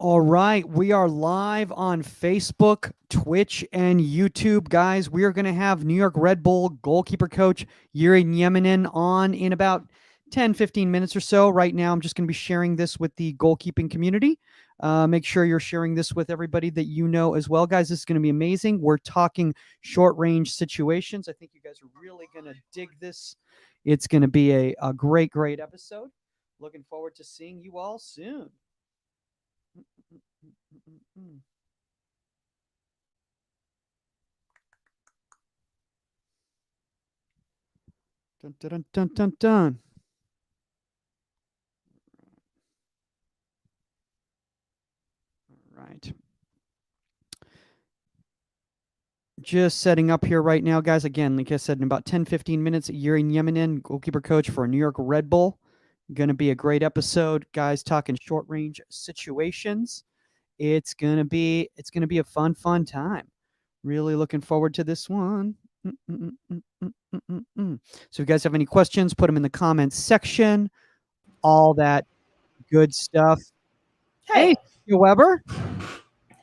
All right, we are live on Facebook, Twitch, and YouTube, guys. We are going to have New York Red Bull goalkeeper coach Jyri Nieminen on in about 10, 15 minutes or so. Right now, I'm just going to be sharing this with the goalkeeping community. Make sure you're sharing this with everybody that you know as well, guys. This is going to be amazing. We're talking short-range situations. I think you guys are really going to dig this. It's going to be a great, great episode. Looking forward to seeing you all soon. Dun, dun, dun, dun, dun. All right. Just setting up here right now, guys. Again, like I said, in about 10, 15 minutes, Jyri Nieminen, goalkeeper coach for New York Red Bull. Going to be a great episode, guys, talking short range situations. It's going to be a fun time. Really looking forward to this one. So if you guys have any questions, put them in the comments section. All that good stuff. Hey, Weber.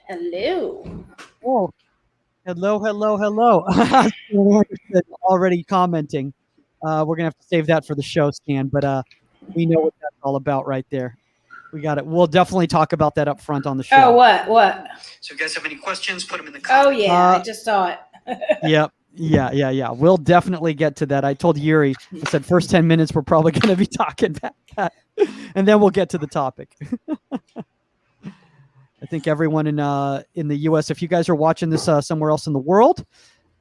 Hello. Oh, hello. Already commenting. We're going to have to save that for the show, Stan, but we know what that's all about right there. We got it. We'll definitely talk about that up front on the show. Oh, what? So if you guys have any questions, put them in the comments. Oh, yeah, I just saw it. Yep. Yeah. We'll definitely get to that. I told Jyri, I said first 10 minutes, we're probably going to be talking about that. And then we'll get to the topic. I think everyone in the U.S., if you guys are watching this somewhere else in the world,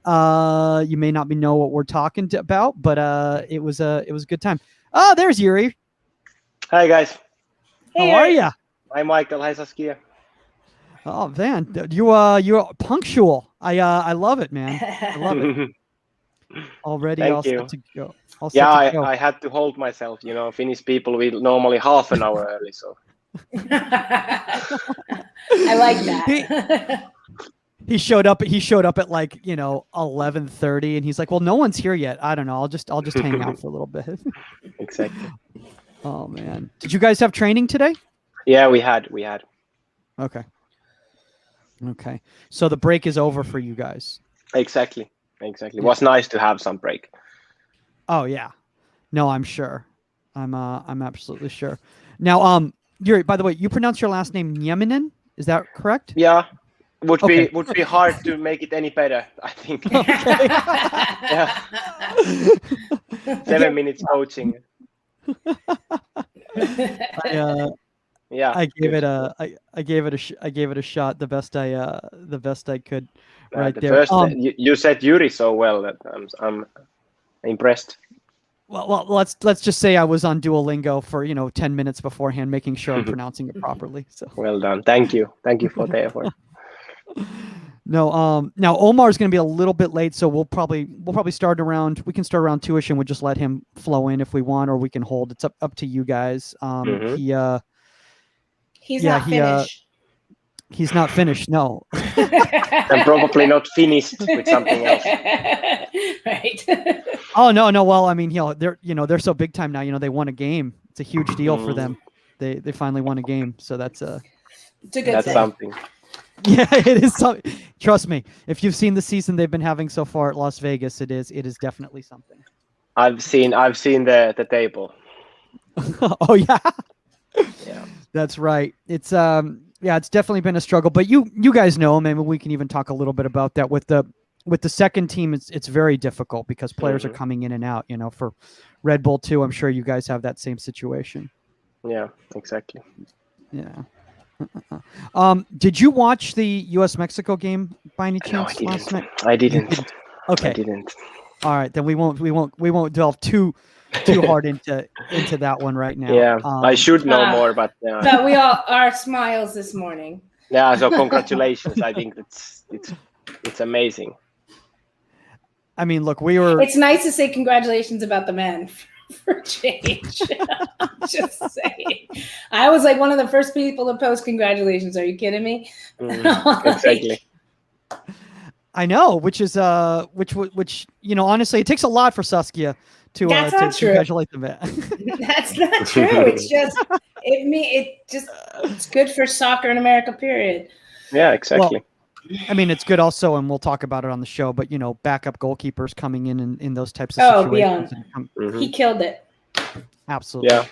you may not know what we're talking about, but it was a good time. Oh, there's Jyri. Hi guys. Hey, how are you? Hi Michael. Hi Saskia. Oh man, you're punctual. I love it, man. I love it. Already all set to go. I had to hold myself. You know, Finnish people we normally half an hour early, so. I like that. He showed up at like 11:30, and he's like, "Well, no one's here yet. I don't know. I'll just hang out for a little bit." Exactly. Oh man, did you guys have training today? Yeah, we had. Okay. So the break is over for you guys. Exactly. It was nice to have some break. Oh yeah. No, I'm sure. I'm absolutely sure. Now, Jyri, by the way, you pronounce your last name Nieminen? Is that correct? Yeah. Would be hard to make it any better, I think. Okay. Yeah. 7 minutes coaching. I gave it a shot the best I could. Right there. First, you said Jyri so well that I'm impressed. Well, let's just say I was on Duolingo for 10 minutes beforehand, making sure I'm pronouncing it properly. So well done. Thank you for the effort. No, now Omar's going to be a little bit late, so we'll probably start around. We can start around 2ish, and we'll just let him flow in if we want, or we can hold. It's up to you guys. He's not finished. He's not finished. No. And probably not finished with something else. Right. Oh no. Well, I mean, they're so big time now. They won a game. It's a huge deal for them. They finally won a game, so that's a good that's thing. something. Yeah, it is something. Trust me, if you've seen the season they've been having so far at Las Vegas, it is definitely something. I've seen the table. Oh yeah. Yeah. That's right. It's it's definitely been a struggle, but you guys know, maybe we can even talk a little bit about that with the second team. It's very difficult because players are coming in and out, for Red Bull too. I'm sure you guys have that same situation. Yeah, exactly. Yeah. Did you watch the US-Mexico game by any chance last night? I didn't. Okay. I didn't. All right, then we won't delve too hard into that one right now. Yeah, I should know more, but but we all our smiles this morning. Yeah, so congratulations. I think it's amazing. I mean, look, it's nice to say congratulations about the men for change. Just saying. I was like one of the first people to post congratulations. Are you kidding me? Exactly. I know, which honestly, it takes a lot for Saskia to congratulate the men. That's not true. it's good for soccer in America, period. Yeah, exactly. Well, I mean, it's good also, and we'll talk about it on the show. But backup goalkeepers coming in those types of situations. Beyond. He killed it. Absolutely. Yeah.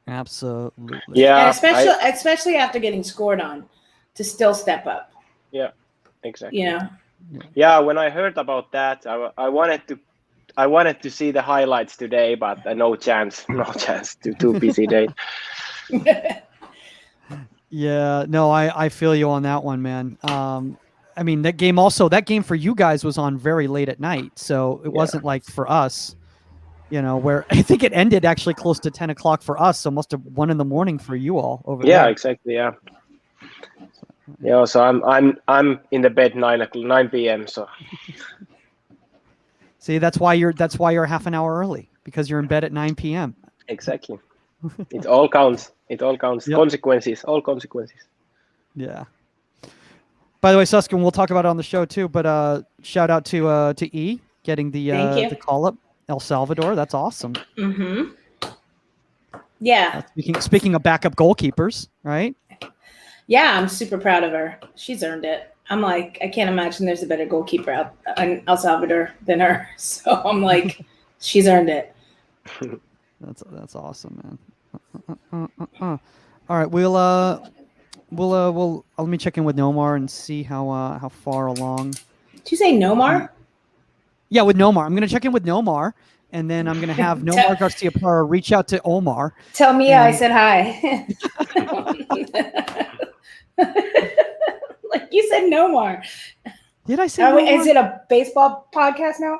Absolutely. Yeah. And especially after getting scored on, to still step up. Yeah. Exactly. Yeah. When I heard about that, I wanted to see the highlights today, but no chance. No chance. Too busy day. Yeah, no, I feel you on that one, man. I mean, that game for you guys was on very late at night, so it wasn't like for us, where I think it ended actually close to 10 o'clock for us, so must have 1 a.m. for you all over there. Yeah, exactly. Yeah. Yeah, so I'm in the bed 9 p.m. So. See, that's why you're half an hour early, because you're in bed at 9 p.m. Exactly. It all counts. It all counts. Yep. Consequences. All consequences. Yeah. By the way, Suskin, we'll talk about it on the show too. But shout out to E getting the call up El Salvador. That's awesome. Mm-hmm. Yeah. Speaking of backup goalkeepers, right? Yeah, I'm super proud of her. She's earned it. I'm like, I can't imagine there's a better goalkeeper out in El Salvador than her. So I'm like, she's earned it. That's awesome, man. All right, we'll let me check in with Nomar and see how far along. Did you say Nomar? Yeah, with Nomar. I'm gonna check in with Nomar, and then I'm gonna have Nomar Garcia Parra reach out to Omar. Tell Mia I said hi. Like you said Nomar. Did I say Nomar? Is it a baseball podcast now?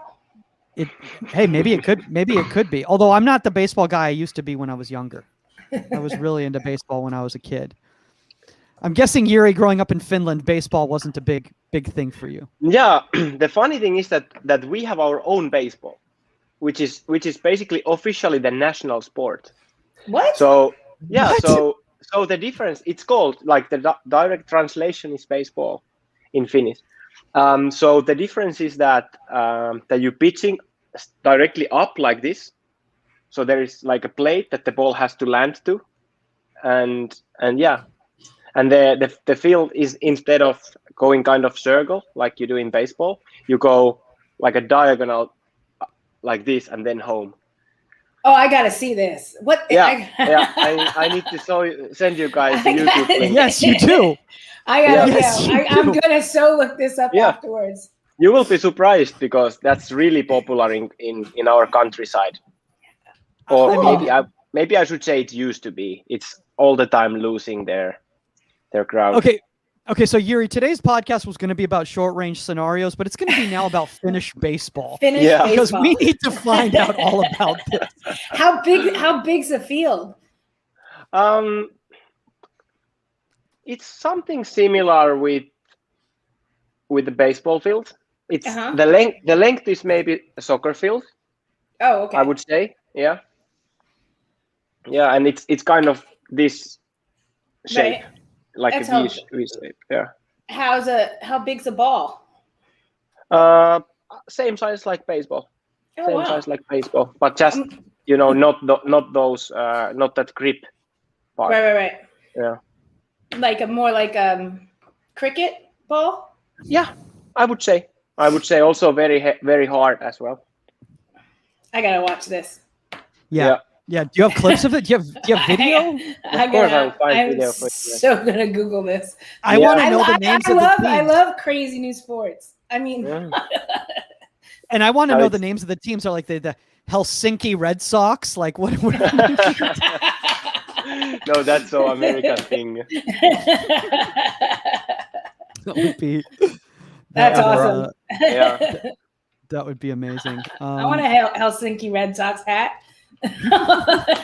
Hey, maybe it could be. Although I'm not the baseball guy I used to be when I was younger. I was really into baseball when I was a kid. I'm guessing, Jyri, growing up in Finland, baseball wasn't a big thing for you. Yeah, the funny thing is that we have our own baseball, which is basically officially the national sport. What? So yeah, What? so the difference, it's called, like, the direct translation is baseball in Finnish. So the difference is that you're pitching directly up like this. So there is like a plate that the ball has to land to, and the field is, instead of going kind of circle like you do in baseball, you go like a diagonal like this and then home. Oh, I gotta see this. What? Yeah, I need to send you guys the YouTube link. Yes, you do. I gotta Yes, go. I'm gonna look this up afterwards. You will be surprised, because that's really popular in our countryside. Or maybe I should say it used to be. It's all the time losing their crowd. Okay. So Jyri, today's podcast was going to be about short range scenarios, but it's going to be now about Finnish baseball. Baseball. Because we need to find out all about this. How big's the field? It's something similar with the baseball field. It's the length is maybe a soccer field. Oh, okay. I would say, yeah, and it's kind of this shape, like a V shape. Yeah. How big's the ball? Same size like baseball. Oh, Same size like baseball, but just not those not that grip part. Right. Yeah. Like more like cricket ball. Yeah, I would say also very very hard as well. I gotta watch this. Yeah. Do you have clips of it? Do you have video? Of course, I'll find I'm video for you. so gonna Google this. I want to know the names of the teams. I love crazy new sports. I mean, and I want to know the names of the teams. Are like the Helsinki Red Sox? Like what? No, that's so American thing. That would be. That's awesome. That would be amazing. I want a Helsinki Red Sox hat.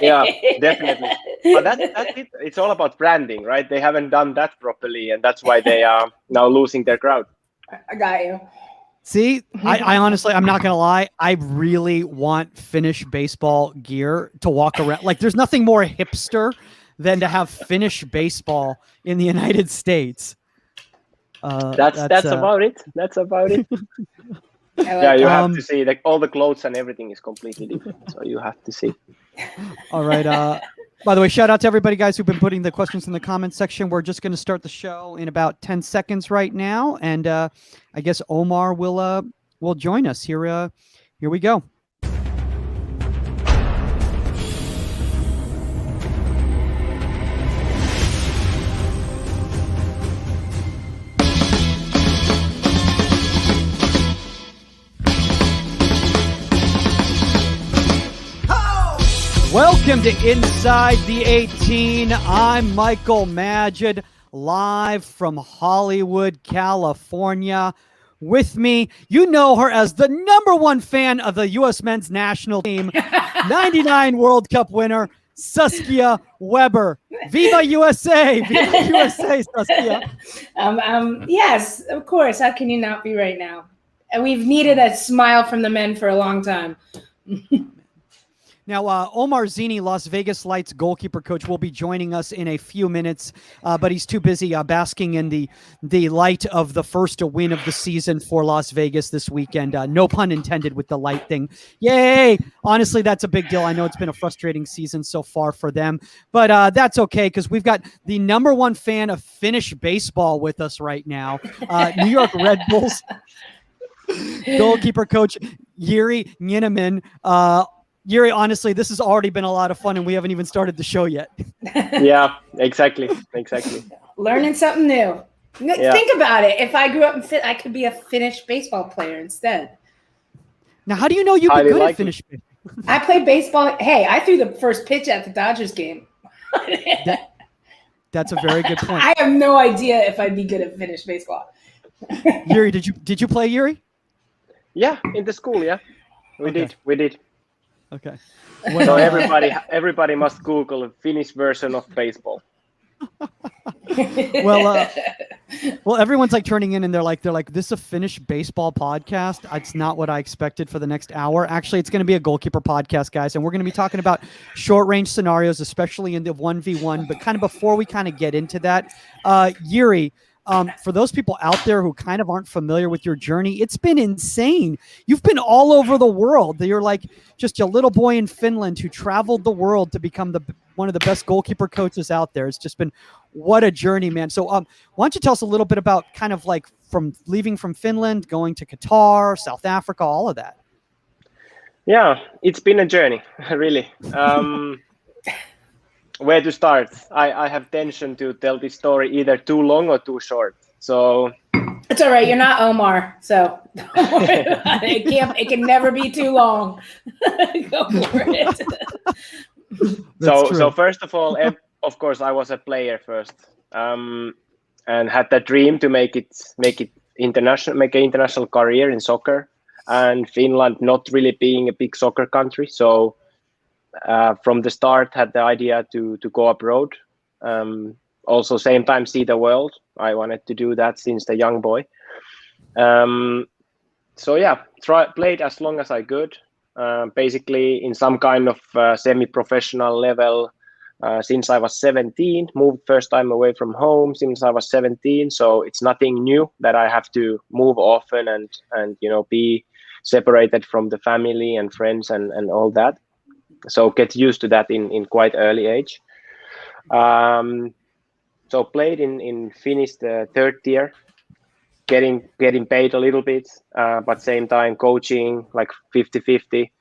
Yeah, definitely. But that's it. It's all about branding, right? They haven't done that properly, and that's why they are now losing their crowd. I got you. See, I honestly, I'm not gonna lie. I really want Finnish baseball gear to walk around. Like, there's nothing more hipster than to have Finnish baseball in the United States. That's about it. That's about it. Yeah, you have to see, like, all the clothes and everything is completely different, so you have to see. All right. By the way, shout out to everybody, guys, who've been putting the questions in the comments section. We're just going to start the show in about 10 seconds right now, and I guess Omar will join us here. Here we go. Welcome to Inside the 18. I'm Michael Magid, live from Hollywood, California. With me, you know her as the #1 fan of the U.S. men's national team, 99 World Cup winner, Saskia Weber. Viva USA! Viva USA, Saskia. Yes, of course. How can you not be right now? And we've needed a smile from the men for a long time. Now, Omar Zini, Las Vegas Lights goalkeeper coach, will be joining us in a few minutes, but he's too busy basking in the light of the first win of the season for Las Vegas this weekend. No pun intended with the light thing. Yay! Honestly, that's a big deal. I know it's been a frustrating season so far for them, but that's okay because we've got the #1 fan of Finnish baseball with us right now, New York Red Bulls goalkeeper coach Jyri Nieminen. Jyri, honestly, this has already been a lot of fun, and we haven't even started the show yet. Yeah, exactly. Learning something new. Yeah. Think about it. If I grew up in Finland, I could be a Finnish baseball player instead. Now, how do you know you'd be Highly good at likely. Finnish baseball? I played baseball. Hey, I threw the first pitch at the Dodgers game. That's a very good point. I have no idea if I'd be good at Finnish baseball. Jyri, did you play, Jyri? Yeah, in the school. Yeah, we did. Okay. So everybody must Google a Finnish version of baseball. Well, everyone's like turning in and they're like, this is a Finnish baseball podcast. It's not what I expected for the next hour. Actually, it's going to be a goalkeeper podcast, guys. And we're going to be talking about short range scenarios, especially in the 1v1. But kind of before we kind of get into that, Jyri, for those people out there who kind of aren't familiar with your journey, it's been insane. You've been all over the world. You're like just a little boy in Finland who traveled the world to become one of the best goalkeeper coaches out there. It's just been what a journey, man. So why don't you tell us a little bit about kind of like from leaving from Finland, going to Qatar, South Africa, all of that? Yeah, it's been a journey, really. Where to start? I have tension to tell this story either too long or too short. So it's all right. You're not Omar, so don't worry about it. It can never be too long. Go for it. So first of all, of course, I was a player first, and had that dream to make it international, make an international career in soccer. And Finland not really being a big soccer country, so. From the start had the idea to go abroad, also same time see the world. I wanted to do that since a young boy. So yeah, played as long as I could, basically in some kind of semi-professional level since I was 17, moved first time away from home since I was 17. So it's nothing new that I have to move often and be separated from the family and friends and all that. So get used to that in quite early age. So played in Finnish the third tier, getting paid a little bit, but same time coaching like 50-50.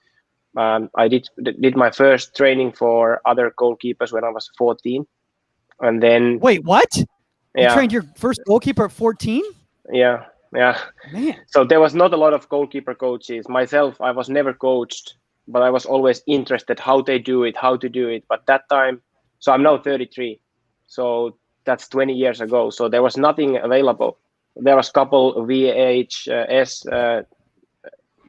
I did my first training for other goalkeepers when I was 14, and then wait, what? Yeah. You trained your first goalkeeper at 14? Yeah. Man. So there was not a lot of goalkeeper coaches. Myself, I was never coached. But I was always interested how to do it. But that time, so I'm now 33. So that's 20 years ago. So there was nothing available. There was a couple VHS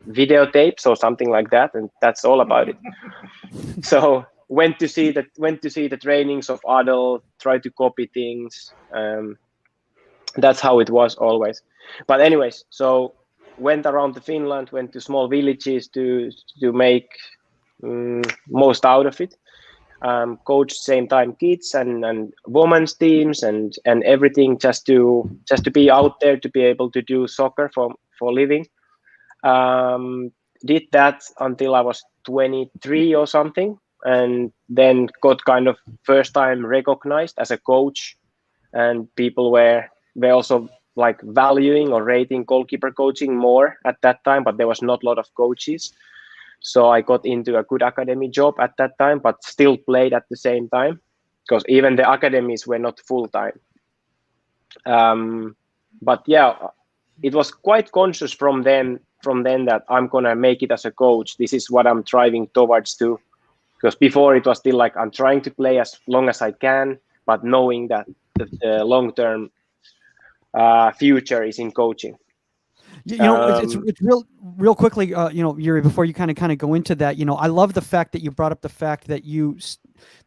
videotapes or something like that, and that's all about it. So went to see the trainings of adult, try to copy things. That's how it was always. But anyways, so. Went around to Finland, went to small villages to make most out of it. Coached same time kids and women's teams and everything just to be out there, to be able to do soccer for living. Did that until I was 23 or something. and then got kind of first time recognized as a coach, and people were also like valuing or rating goalkeeper coaching more at that time, but there was not a lot of coaches. So I got into a good academy job at that time, but still played at the same time, because even the academies were not full time. But yeah, it was quite conscious from then that I'm gonna make it as a coach. This is what I'm driving towards to. Because before it was still like I'm trying to play as long as I can, but knowing that the long-term future is in coaching. You know, it's real quickly, you know, Jyri, before you kind of go into that, you know, I love the fact that you brought up the fact that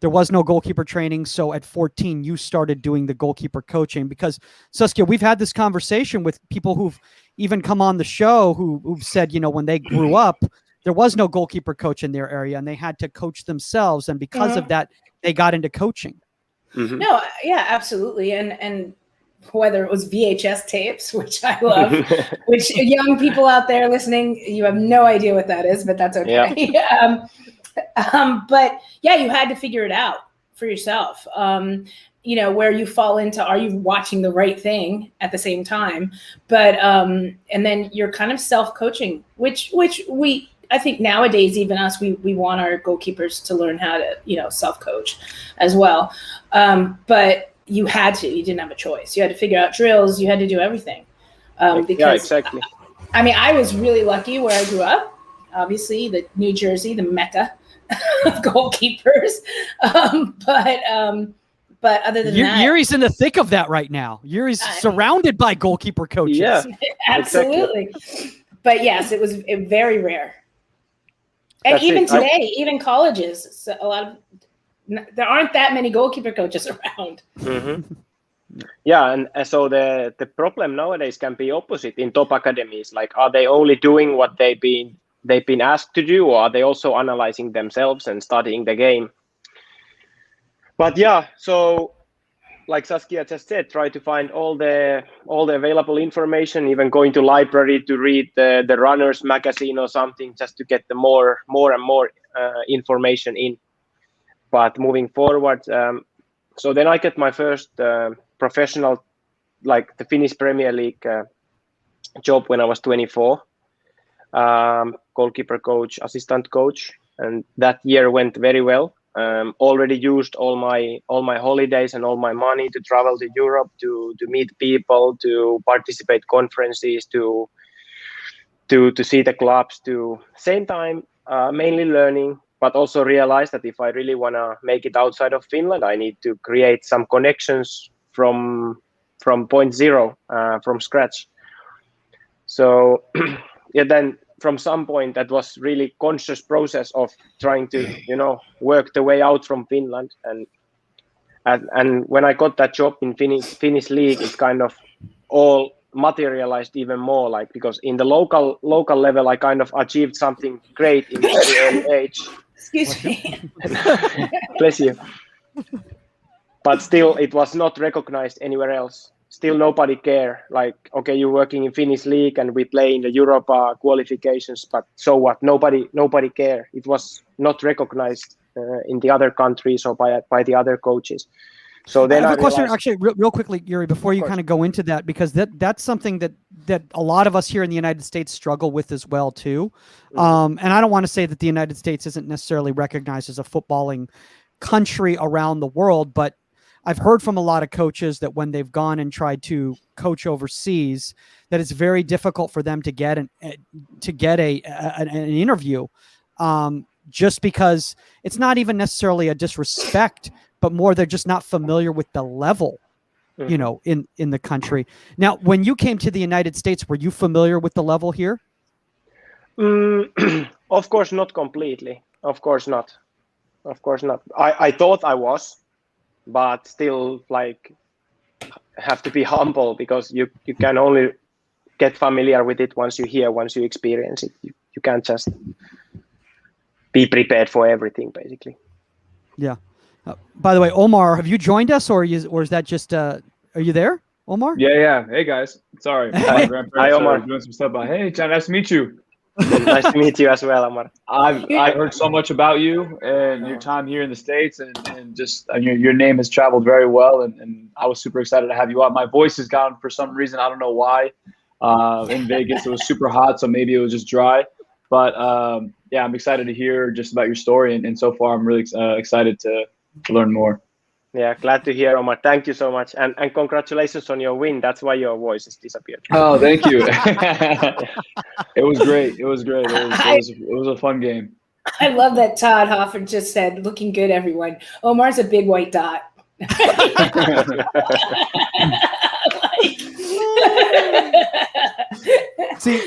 there was no goalkeeper training. So at 14, you started doing the goalkeeper coaching, because Saskia, we've had this conversation with people who've even come on the show who've said, you know, when they grew up, there was no goalkeeper coach in their area and they had to coach themselves. And because of that, they got into coaching. Mm-hmm. No, yeah, absolutely. And whether it was VHS tapes, which I love, which young people out there listening, you have no idea what that is, but that's okay. Yeah. But yeah, you had to figure it out for yourself. You know, where you fall into, are you watching the right thing at the same time? But, and then you're kind of self-coaching, which I think nowadays, even us, we want our goalkeepers to learn how to, you know, self-coach as well. But you didn't have a choice. You had to figure out drills. You had to do everything. Because, yeah, exactly. I mean, I was really lucky where I grew up. Obviously, the New Jersey, the mecca of goalkeepers. But other than that, Jyri's in the thick of that right now. Jyri's surrounded by goalkeeper coaches. Yeah, absolutely. Exactly. But yes, it was very rare. And even today, even colleges, so there aren't that many goalkeeper coaches around. Mm-hmm. Yeah, and so the problem nowadays can be opposite in top academies. Like, are they only doing what they've been asked to do, or are they also analyzing themselves and studying the game? But yeah, so like Saskia just said, try to find all the available information, even going to library to read the Runners magazine or something, just to get the more and more information in. But moving forward, so then I get my first professional, like the Finnish Premier League job when I was 24, goalkeeper coach, assistant coach, and that year went very well. Already used all my holidays and all my money to travel to Europe, to meet people, to participate conferences, to see the clubs, to same time mainly learning, but also realize that if I really want to make it outside of Finland, I need to create some connections from point zero, from scratch. So yeah, then from some point that was really conscious process of trying to, you know, work the way out from Finland, and when I got that job in Finnish league, it kind of all materialized even more, like, because in the local level I kind of achieved something great in very early age. Excuse me. Bless you. But still it was not recognized anywhere else. Still nobody care. Like, okay, you're working in Finnish league and we play in the Europa qualifications, but so what? Nobody care. It was not recognized in the other countries or by the other coaches. So then I have a question, actually, real quickly, Jyri, before you kind of go into that, because that's something that a lot of us here in the United States struggle with as well too. And I don't want to say that the United States isn't necessarily recognized as a footballing country around the world, but I've heard from a lot of coaches that when they've gone and tried to coach overseas, that it's very difficult for them to get an interview, just because it's not even necessarily a disrespect, but more they're just not familiar with the level, you know, in the country. Now, when you came to the United States, were you familiar with the level here? Of course, not completely. Of course not. I thought I was, but still, like, have to be humble, because you can only get familiar with it once you experience it. You can't just be prepared for everything, basically. Yeah. By the way, Omar, have you joined us, or is that just are you there, Omar? Yeah. Hey guys, sorry, my grandparents Hi, Omar. are doing some stuff. But hey, John, nice to meet you. Nice to meet you as well, Omar. I've heard so much about you and your time here in the States, and just your name has traveled very well, and I was super excited to have you on. My voice is gone for some reason. I don't know why. In Vegas, it was super hot, so maybe it was just dry. But yeah, I'm excited to hear just about your story, and so far I'm really excited to learn more. Yeah, glad to hear, Omar. Thank you so much, and congratulations on your win. That's why your voice has disappeared. Oh, thank you. It was great. It was great. It was a fun game. I love that Todd Hoffer just said, "Looking good, everyone." Omar's a big white dot. See,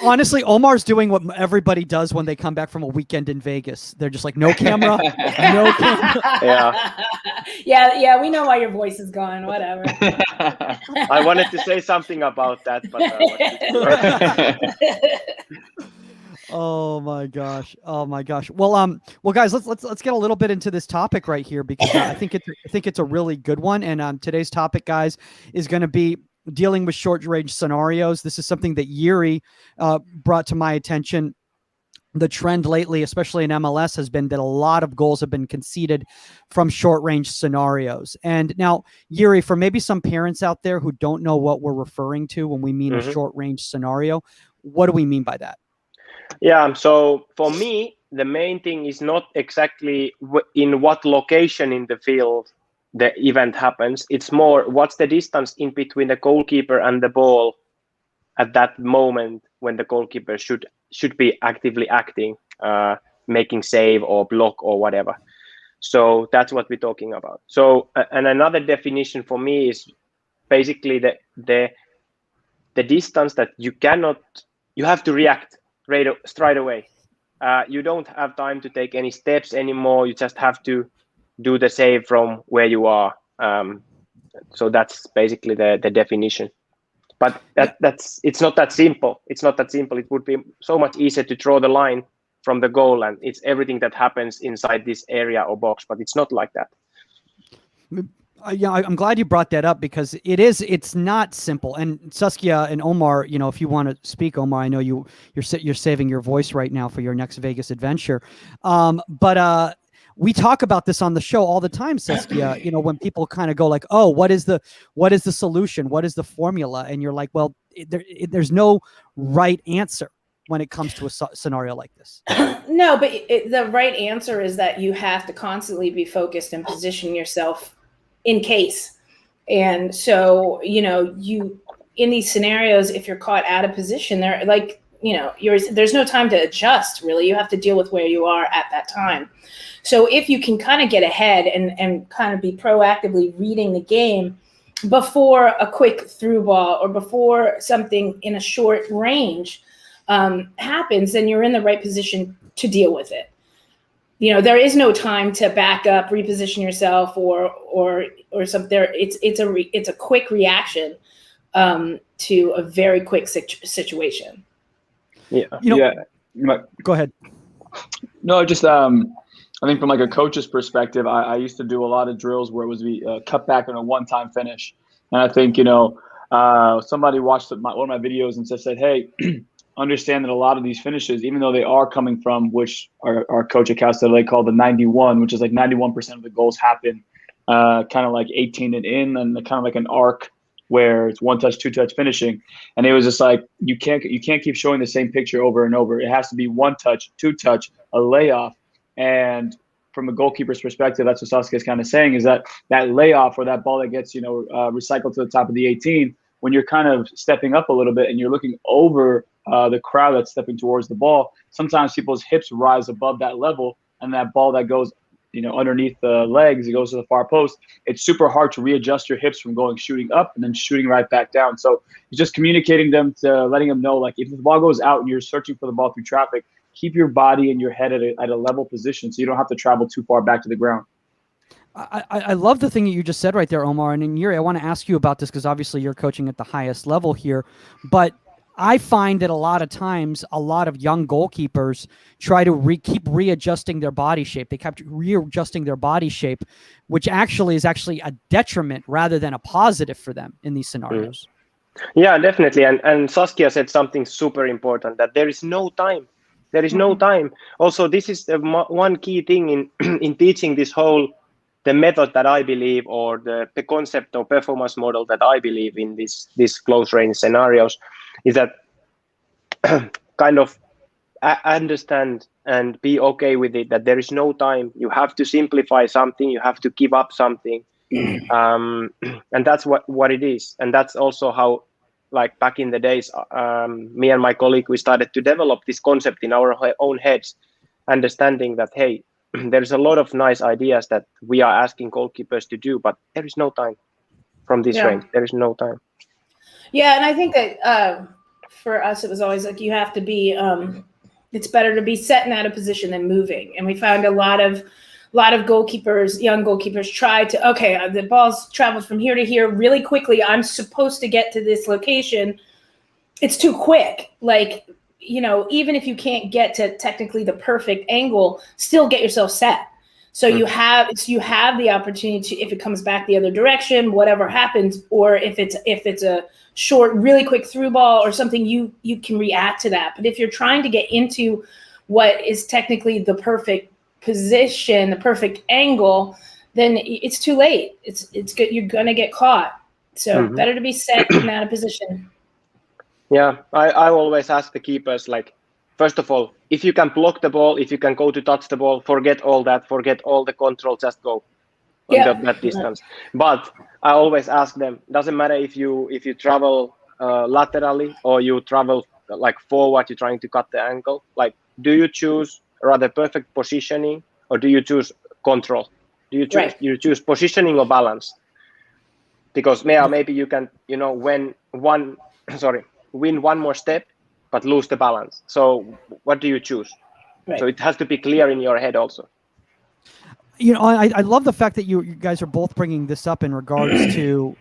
honestly, Omar's doing what everybody does when they come back from a weekend in Vegas. They're just like, no camera, no camera. Yeah. We know why your voice is gone. Whatever. I wanted to say something about that, but Oh my gosh. Well, guys, let's get a little bit into this topic right here, because I think it's a really good one. And today's topic, guys, is going to be dealing with short range scenarios. This is something that Jyri brought to my attention. The trend lately, especially in MLS, has been that a lot of goals have been conceded from short range scenarios. And now, Jyri, for maybe some parents out there who don't know what we're referring to when we mean a short range scenario, what do we mean by that? Yeah, so for me, the main thing is not exactly in what location in the field the event happens. It's more what's the distance in between the goalkeeper and the ball at that moment when the goalkeeper should be actively acting, making save or block or whatever. So that's what we're talking about. So and another definition for me is basically the distance that you have to react straight away. You don't have time to take any steps anymore. You just have to do the save from where you are. So that's basically the definition. But it's not that simple. It's not that simple. It would be so much easier to draw the line from the goal, and it's everything that happens inside this area or box. But it's not like that. Yeah, I'm glad you brought that up, because it's not simple. And Saskia and Omar, if you want to speak, Omar, I know you're saving your voice right now for your next Vegas adventure. But we talk about this on the show all the time, Saskia, when people kind of go like, oh, what is the solution? What is the formula? And you're like, well, there's no right answer when it comes to a scenario like this. No, but the right answer is that you have to constantly be focused and position yourself in case. And so, you in these scenarios, if you're caught out of position, they're like, there's no time to adjust, really. You have to deal with where you are at that time. So if you can kind of get ahead and kind of be proactively reading the game before a quick through ball or before something in a short range happens, then you're in the right position to deal with it. There is no time to back up, reposition yourself, or something. It's a quick reaction to a very quick situation. Yeah. Go ahead. No, just I think from like a coach's perspective, I used to do a lot of drills where it was cut back on a one-time finish, and I think somebody watched one of my videos and said, "Hey, understand that a lot of these finishes, even though they are coming from which our coach at Cal State LA called the 91, which is like 91% of the goals happen kind of like 18 and in, and kind of like an arc where it's one touch, two touch finishing." And it was just like, you can't keep showing the same picture over and over. It has to be one touch, two touch, a layoff. And from a goalkeeper's perspective, that's what Saskia is kind of saying, is that layoff or that ball that gets, recycled to the top of the 18, when you're kind of stepping up a little bit and you're looking over the crowd that's stepping towards the ball, sometimes people's hips rise above that level, and that ball that goes, underneath the legs, it goes to the far post. It's super hard to readjust your hips from shooting up and then shooting right back down. So it's just communicating letting them know, like, if the ball goes out and you're searching for the ball through traffic, keep your body and your head at a level position so you don't have to travel too far back to the ground. I love the thing that you just said right there, Omar. And Jyri, I want to ask you about this, because obviously you're coaching at the highest level here. But I find that a lot of times, a lot of young goalkeepers try to keep readjusting their body shape. They kept readjusting their body shape, which is actually a detriment rather than a positive for them in these scenarios. Yeah, definitely. And Saskia said something super important, that there is no time. There is no time. Also, this is the one key thing in in teaching the method that I believe, or the concept or performance model that I believe in this close range scenarios, is that kind of understand and be okay with it, that there is no time. You have to simplify something. You have to give up something. And that's what it is. And that's also how, like back in the days, me and my colleague, we started to develop this concept in our own heads, understanding that, hey, there's a lot of nice ideas that we are asking goalkeepers to do, but there is no time from this range. There is no time. Yeah, and I think that for us, it was always like you have to be. It's better to be set and out of position than moving. And we found a lot of goalkeepers, young goalkeepers, try to, okay, the ball's traveled from here to here really quickly. I'm supposed to get to this location. It's too quick. Like, you know, even if you can't get to technically the perfect angle, still get yourself set. So you have the opportunity to, if it comes back the other direction, whatever happens, or if it's a short, really quick through ball or something, you can react to that. But if you're trying to get into what is technically the perfect position, the perfect angle, then it's too late. It's good. You're gonna get caught. So better to be set and out of position. Yeah, I always ask the keepers, like, first of all, if you can block the ball, if you can go to touch the ball, forget all that, forget all the control, just go on that distance. But I always ask them, doesn't matter if you travel laterally or you travel like forward, you're trying to cut the angle. Like, do you choose rather perfect positioning, or do you choose control? Do you choose you choose positioning or balance? Because maybe you can, you know, win one more step, but lose the balance. So what do you choose? So it has to be clear in your head also. You know, I love the fact that you guys are both bringing this up in regards to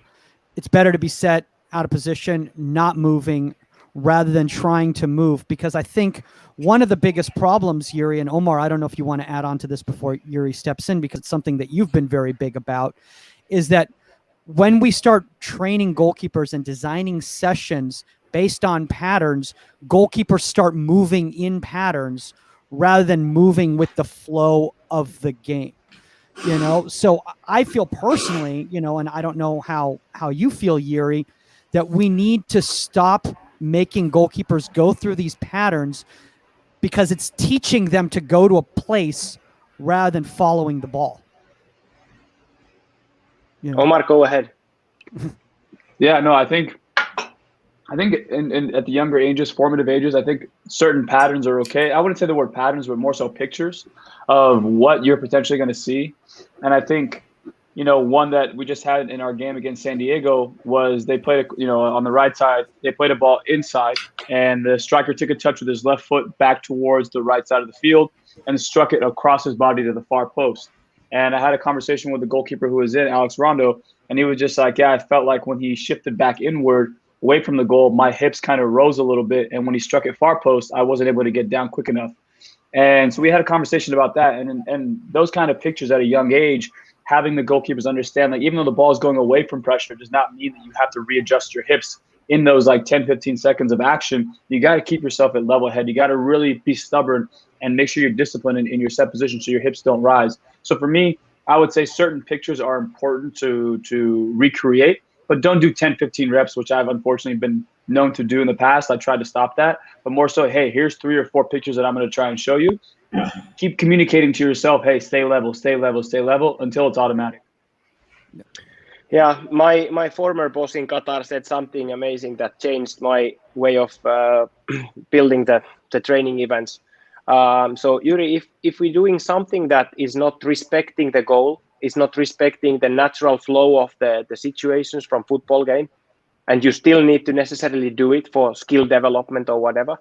it's better to be set out of position, not moving, rather than trying to move. Because I think one of the biggest problems, Jyri and Omar, I don't know if you want to add on to this before Jyri steps in, because it's something that you've been very big about, is that when we start training goalkeepers and designing sessions based on patterns, goalkeepers start moving in patterns rather than moving with the flow of the game. You know, so I feel personally, you know, and I don't know how you feel, Jyri, that we need to stop making goalkeepers go through these patterns, because it's teaching them to go to a place rather than following the ball. You know? Omar, go ahead. Yeah, no, I think in at the younger ages, formative ages, I think certain patterns are okay. I wouldn't say the word patterns, but more so pictures of what you're potentially going to see. And I think, you know, one that we just had in our game against San Diego was they played, on the right side, they played a ball inside, and the striker took a touch with his left foot back towards the right side of the field and struck it across his body to the far post. And I had a conversation with the goalkeeper who was in, Alex Rondo, and he was just like, yeah, I felt like when he shifted back inward, away from the goal, my hips kind of rose a little bit. And when he struck it far post, I wasn't able to get down quick enough. And so we had a conversation about that. And those kind of pictures at a young age, having the goalkeepers understand, like, even though the ball is going away from pressure, does not mean that you have to readjust your hips in those like 10, 15 seconds of action. You got to keep yourself at level head. You got to really be stubborn and make sure you're disciplined in your set position so your hips don't rise. So for me, I would say certain pictures are important to recreate, but don't do 10, 15 reps, which I've unfortunately been known to do in the past. I tried to stop that, but more so, hey, here's 3 or 4 pictures that I'm going to try and show you. Keep communicating to yourself, hey, stay level, stay level, stay level, until it's automatic. Yeah, my former boss in Qatar said something amazing that changed my way of building the training events. So Jyri, if we're doing something that is not respecting the goal, is not respecting the natural flow of the situations from football game, and you still need to necessarily do it for skill development or whatever,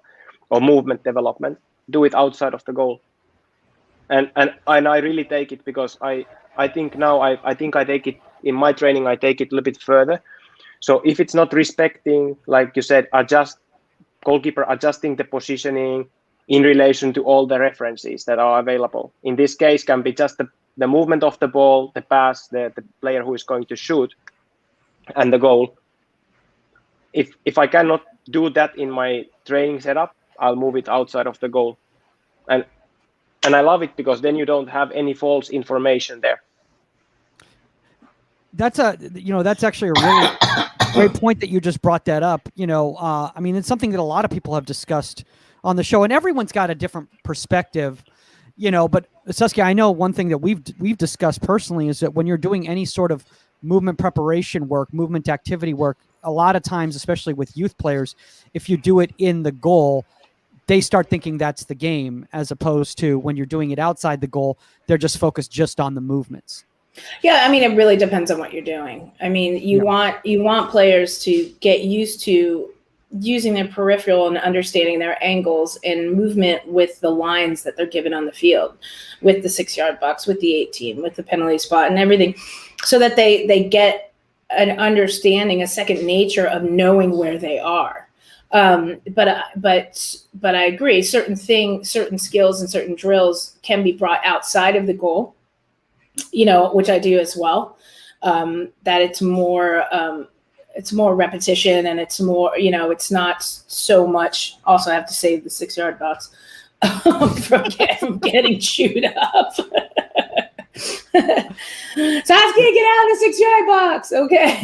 or movement development, do it outside of the goal. And I really take it, because I think now I think I take it in my training, I take it a little bit further. So if it's not respecting, like you said, goalkeeper adjusting the positioning in relation to all the references that are available. In this case, can be just the movement of the ball, the pass, the player who is going to shoot, and the goal. if I cannot do that in my training setup, I'll move it outside of the goal. And I love it because then you don't have any false information there. That's actually a really great point that you just brought that up. I mean, it's something that a lot of people have discussed on the show, and everyone's got a different perspective, but Saskia, I know one thing that we've discussed personally is that when you're doing any sort of movement preparation work, movement activity work, a lot of times, especially with youth players, if you do it in the goal, they start thinking that's the game, as opposed to when you're doing it outside the goal, they're just focused just on the movements. Yeah, I mean, it really depends on what you're doing. I mean, you want players to get used to using their peripheral and understanding their angles and movement with the lines that they're given on the field, with the 6-yard box, with the 18, with the penalty spot and everything, so that they get an understanding, a second nature of knowing where they are. But I agree, certain skills and certain drills can be brought outside of the goal, which I do as well. That it's more repetition, and it's more, it's not so much. Also, I have to save the 6-yard box from getting chewed up. Saskia, get out of the 6-yard box. Okay.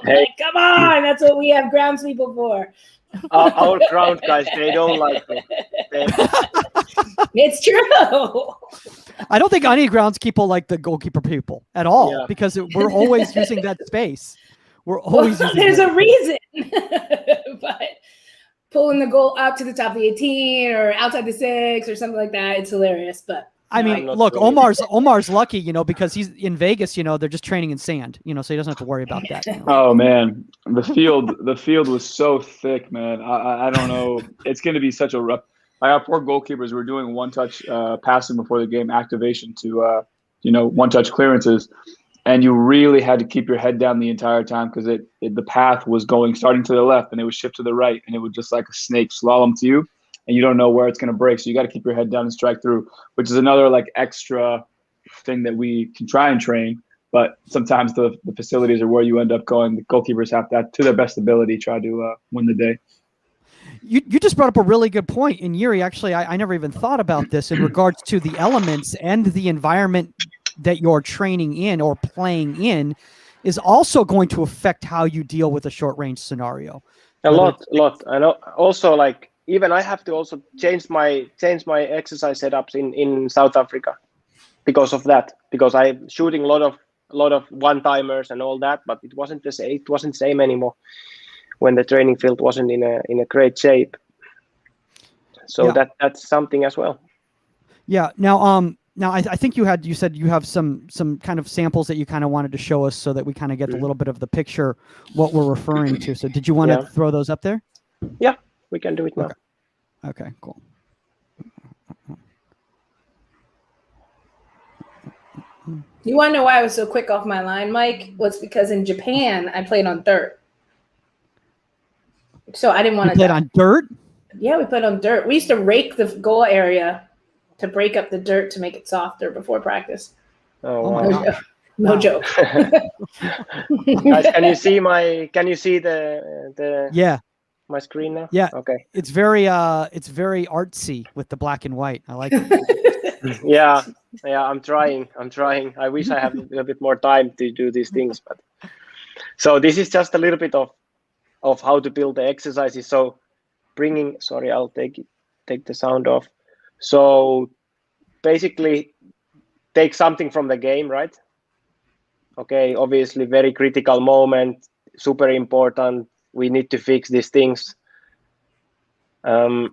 Like, come on, that's what we have groundspeople for. Our ground guys, they don't like me. It's true. I don't think any groundskeeper like the goalkeeper people at all, because we're always using that space. We're always using there's that. a reason. But pulling the goal out to the top of the 18 or outside the 6 or something like that, it's hilarious. But I mean, look, Omar's lucky, because he's in Vegas, they're just training in sand, so he doesn't have to worry about that. Oh man, the field was so thick, man. I don't know. It's going to be such a rough. I have 4 goalkeepers. We're doing one-touch passing before the game, activation to one-touch clearances, and you really had to keep your head down the entire time because the path was starting to the left and it would shift to the right, and it would just like a snake slalom to you. And you don't know where it's going to break. So you got to keep your head down and strike through, which is another like extra thing that we can try and train. But sometimes the facilities are where you end up going. The goalkeepers have to their best ability, try to win the day. You just brought up a really good point. And Jyri, actually, I never even thought about this in regards to the elements and the environment that you're training in or playing in is also going to affect how you deal with a short range scenario. A lot. I know. Also, like, even I have to also change my exercise setups in South Africa because of that. Because I'm shooting a lot of one-timers and all that, but it wasn't the same. It wasn't same anymore when the training field wasn't in a great shape. So that's something as well. Yeah. Now I think you said you have some kind of samples that you kind of wanted to show us so that we kind of get a little bit of the picture what we're referring to. So did you want to throw those up there? Yeah. We can do it now. Okay, cool. You want to know why I was so quick off my line, Mike? Well, it's because in Japan, I played on dirt. So I didn't want to. You played on dirt? Yeah, we played on dirt. We used to rake the goal area to break up the dirt to make it softer before practice. Oh wow. No joke. Guys, can you see the Yeah. My screen now? Yeah. Okay. It's very artsy with the black and white. I like it. Yeah, I'm trying. I wish I had a bit more time to do these things, but so this is just a little bit of how to build the exercises. So I'll take the sound off. So basically take something from the game, right? Okay, obviously very critical moment, super important. We need to fix these things. Going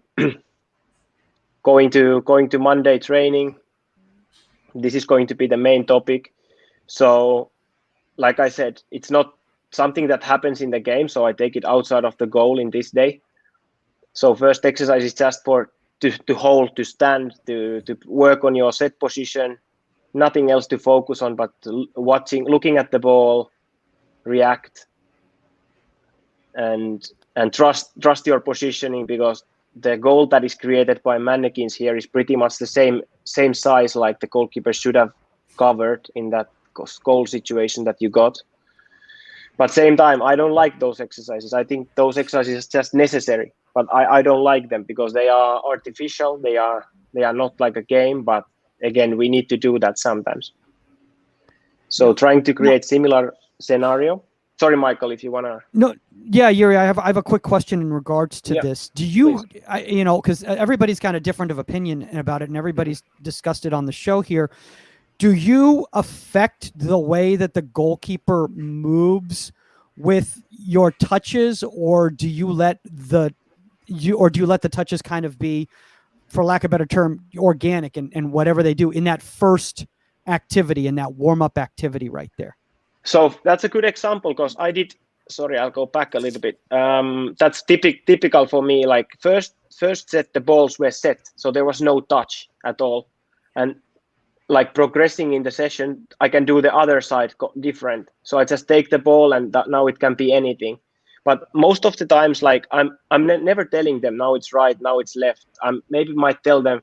to Monday training. This is going to be the main topic. So, like I said, it's not something that happens in the game. So I take it outside of the goal in this day. So first exercise is just to hold, to stand, to work on your set position. Nothing else to focus on, but looking at the ball, react. And trust your positioning, because the goal that is created by mannequins here is pretty much the same size like the goalkeeper should have covered in that goal situation that you got. But same time, I don't like those exercises. I think those exercises are just necessary, but I don't like them because they are artificial. They are not like a game. But again, we need to do that sometimes. So trying to create similar scenario. Sorry, Michael, if you wanna. No, yeah, Jyri, I have a quick question in regards to this. Do you, because everybody's kind of different of opinion about it, and everybody's discussed it on the show here. Do you affect the way that the goalkeeper moves with your touches, or do you let the touches kind of be, for lack of a better term, organic and whatever they do in that first activity, in that warm-up activity right there? So that's a good example because I did. Sorry, I'll go back a little bit. That's typical for me. Like first set, the balls were set, so there was no touch at all, and like progressing in the session, I can do the other side different. So I just take the ball and now it can be anything. But most of the times, like I'm never telling them now it's right, now it's left. Maybe might tell them,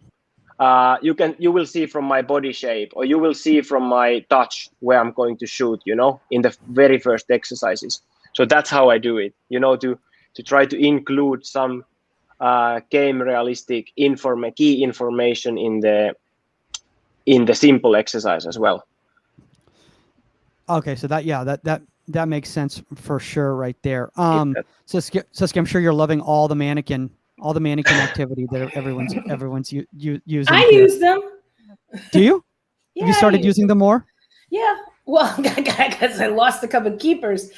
you will see from my body shape, or you will see from my touch where I'm going to shoot, in the very first exercises. So that's how I do it, to try to include some game realistic key information in the simple exercise as well. Okay, so that makes sense for sure right there. Saskia, I'm sure you're loving all the mannequin activity that everyone's using. I use them. Do you? Yeah, have you started using them more? Yeah. Well, because I lost a couple of keepers.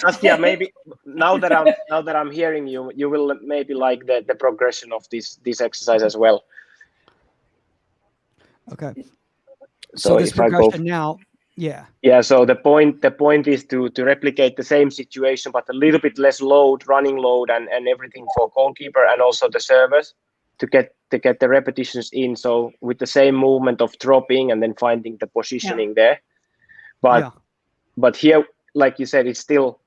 Saskia, maybe now that I'm hearing you, you will maybe like the progression of this exercise as well. Okay. So this progression now, yeah. Yeah. So the point is to replicate the same situation, but a little bit less running load, and everything for goalkeeper and also the servers to get the repetitions in. So with the same movement of dropping and then finding the positioning there. But here, like you said, it's still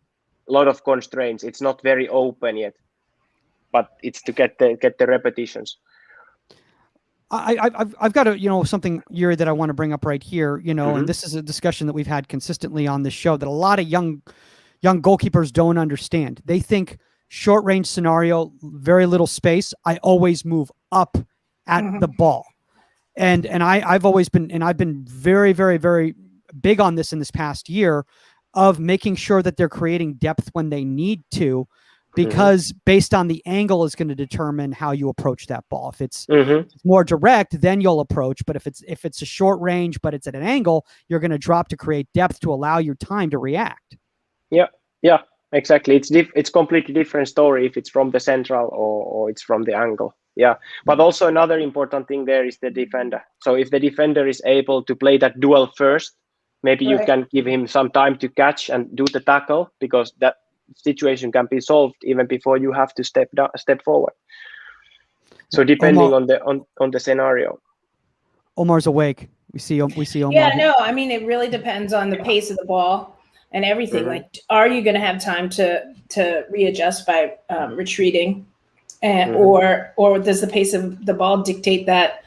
a lot of constraints. It's not very open yet, but it's to get the repetitions. I've got something, Jyri, that I want to bring up right here, and this is a discussion that we've had consistently on this show that a lot of young goalkeepers don't understand. They think short range scenario, very little space, I always move up at the ball. And I've been very, very, very big on this in this past year of making sure that they're creating depth when they need to, because based on the angle is going to determine how you approach that ball. If it's more direct, then you'll approach. But if it's a short range, but it's at an angle, you're going to drop to create depth to allow you time to react. Yeah, exactly. It's completely different story if it's from the central or it's from the angle. Yeah, but also another important thing there is the defender. So if the defender is able to play that duel first, maybe you can give him some time to catch and do the tackle, because that situation can be solved even before you have to step forward. So depending on the scenario. Omar's awake. We see Omar. Yeah, no, I mean, it really depends on the pace of the ball and everything. Like, are you going to have time to readjust by retreating, and or does the pace of the ball dictate that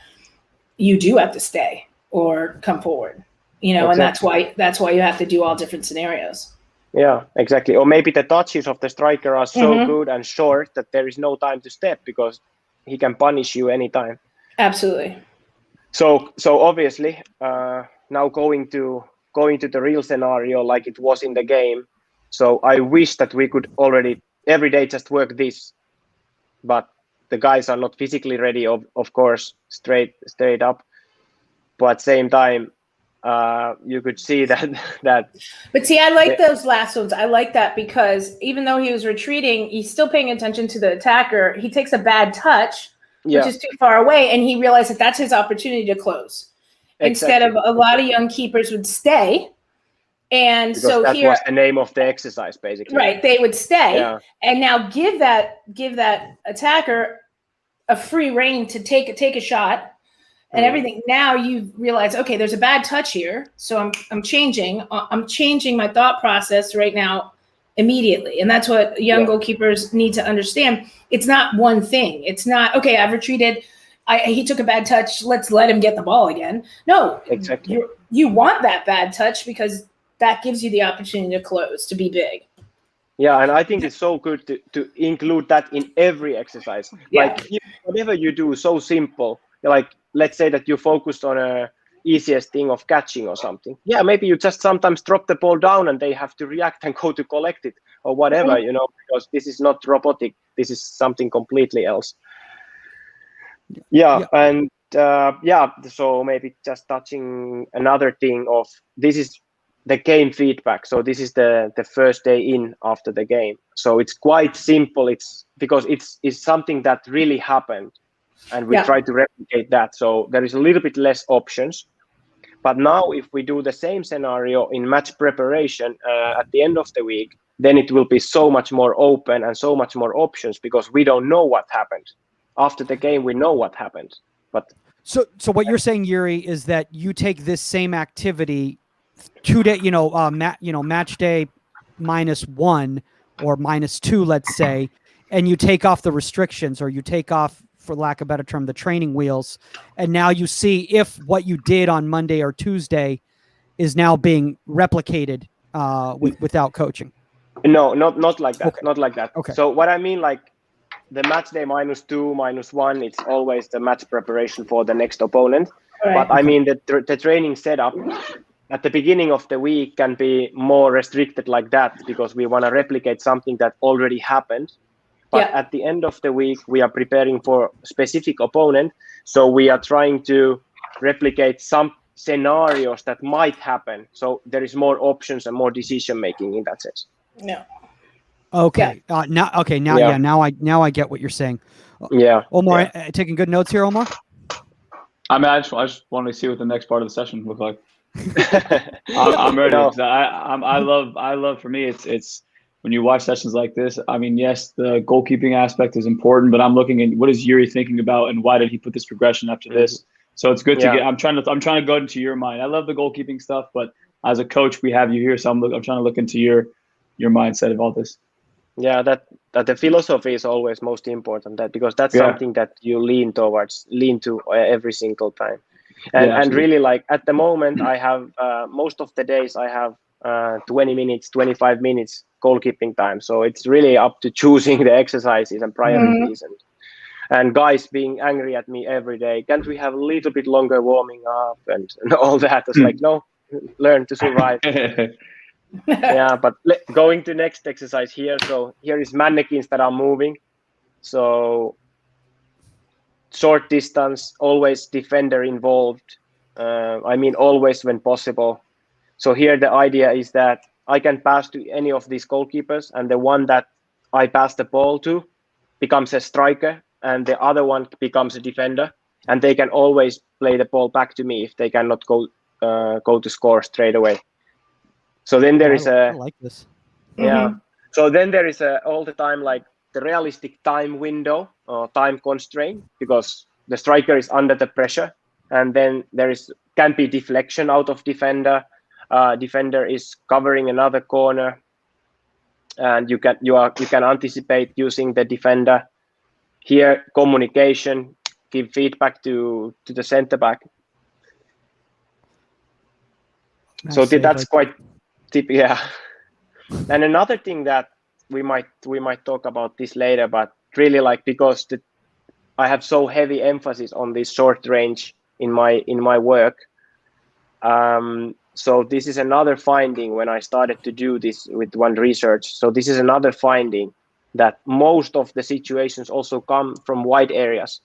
you do have to stay or come forward? And that's why you have to do all different scenarios. Yeah, exactly. Or maybe the touches of the striker are so good and short that there is no time to step because he can punish you anytime. Absolutely. So obviously, now going to the real scenario like it was in the game. So I wish that we could already every day just work this, but the guys are not physically ready, of course, straight up. But same time, you could see that. But see, I like those last ones. I like that because even though he was retreating, he's still paying attention to the attacker. He takes a bad touch, which is too far away, and he realized that that's his opportunity to close. Exactly. Instead of a lot of young keepers would stay. And because so that was the name of the exercise, basically. Right, they would stay, and now give that attacker a free rein to take a shot. And everything. Now you realize, okay, there's a bad touch here, so I'm changing. I'm changing my thought process right now, immediately, and that's what young goalkeepers need to understand. It's not one thing. It's not okay. I've retreated. He took a bad touch. Let's let him get the ball again. No, exactly. You want that bad touch because that gives you the opportunity to close, to be big. Yeah, and I think it's so good to include that in every exercise. Yeah. Like whatever you do, so simple. Like let's say that you focused on a easiest thing of catching or something. Yeah, maybe you just sometimes drop the ball down and they have to react and go to collect it or whatever, because this is not robotic. This is something completely else. Yeah. And so maybe just touching another thing of this is the game feedback. So this is the first day in after the game. So it's quite simple. It's because it's something that really happened, and we try to replicate that. So there is a little bit less options. But now if we do the same scenario in match preparation at the end of the week, then it will be so much more open and so much more options, because we don't know what happened. After the game, we know what happened. But so what you're saying, Jyri, is that you take this same activity 2 day, match day -1 or -2, let's say, and you take off the restrictions, or you take off, for lack of a better term, the training wheels, and now you see if what you did on Monday or Tuesday is now being replicated without coaching. No, not like that. Okay. Not like that. Okay. So what I mean, like the match day -2, -1, it's always the match preparation for the next opponent. Right. But I mean the training setup at the beginning of the week can be more restricted like that, because we want to replicate something that already happened. But at the end of the week, we are preparing for a specific opponent. So we are trying to replicate some scenarios that might happen. So there is more options and more decision making in that sense. No. Okay. Now I get what you're saying. Yeah. Omar, taking good notes here, Omar? I mean, I just want to see what the next part of the session looks like. I'm ready. I love. For me, it's when you watch sessions like this. I mean, yes, the goalkeeping aspect is important, but I'm looking at what is Jyri thinking about, and why did he put this progression after this? So it's good to get. I'm trying to go into your mind. I love the goalkeeping stuff, but as a coach, we have you here, so I'm trying to look into your mindset of all this. Yeah, that the philosophy is always most important, because that's something that you lean to every single time. And really, like at the moment, I have most of the days I have 20 minutes, 25 minutes goalkeeping time. So it's really up to choosing the exercises and priorities, and guys being angry at me every day. Can't we have a little bit longer warming up and all that? It's like, no, learn to survive. Yeah, but going to next exercise here. So here is mannequins that are moving. So short distance, always defender involved. I mean, always when possible. So here the idea is that I can pass to any of these goalkeepers, and the one that I pass the ball to becomes a striker, and the other one becomes a defender, and they can always play the ball back to me if they cannot go to score straight away. So then there is I like this. Yeah. So then there is all the time like the realistic time window or time constraint, because the striker is under the pressure, and then there can be deflection out of defender. Defender is covering another corner, and you can anticipate using the defender. Here, communication, give feedback to the center back. Nice, so that's like quite yeah. And another thing that we might talk about this later, but really like, because I have so heavy emphasis on this short range in my work. So this is another finding when I started to do this with one research. So this is another finding, that most of the situations also come from wide areas.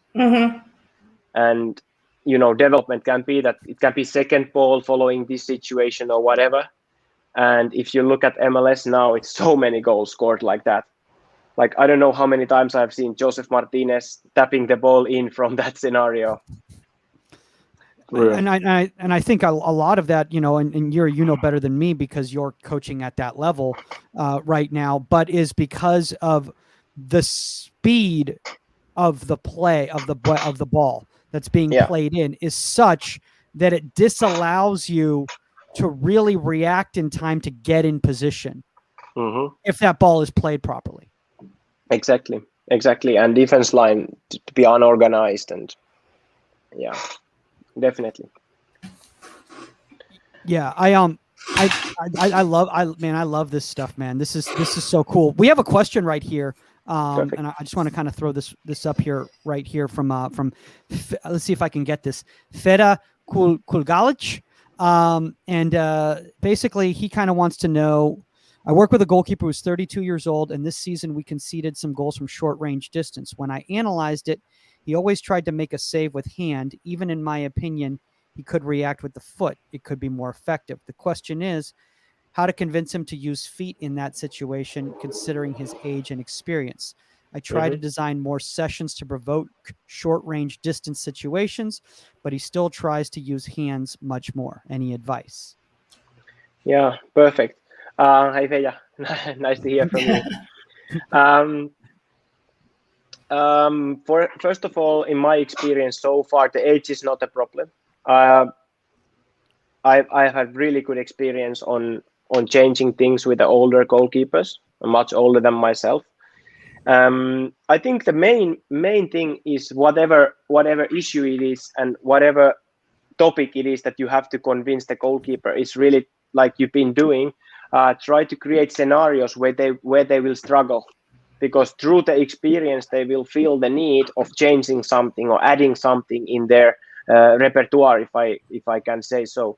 And development can be that it can be second ball following this situation or whatever. And if you look at MLS now, it's so many goals scored like that. Like, I don't know how many times I've seen Joseph Martinez tapping the ball in from that scenario. And I think a lot of that, and Jyri, better than me, because you're coaching at that level right now, but is because of the speed of the play of the ball that's being played in is such that it disallows you to really react in time to get in position if that ball is played properly. Exactly. And defense line to be unorganized, and definitely. Yeah, I love this stuff, man. This is so cool. We have a question right here. And I just want to kind of throw this up here right here from let's see if I can get this Feda Kulgalic. And basically he kind of wants to know, I work with a goalkeeper who's 32 years old, and this season we conceded some goals from short range distance. When I analyzed it, he always tried to make a save with hand. Even in my opinion, he could react with the foot. It could be more effective. The question is how to convince him to use feet in that situation, considering his age and experience. I try to design more sessions to provoke short range distance situations, but he still tries to use hands much more. Any advice? Yeah, perfect. Hi, Feja. Nice to hear from you. First of all, in my experience so far, the age is not a problem. I've had really good experience on changing things with the older goalkeepers, much older than myself. I think the main thing is whatever issue it is and whatever topic it is that you have to convince the goalkeeper is really like you've been doing. Try to create scenarios where they will struggle, because through the experience they will feel the need of changing something or adding something in their repertoire, if I can say so.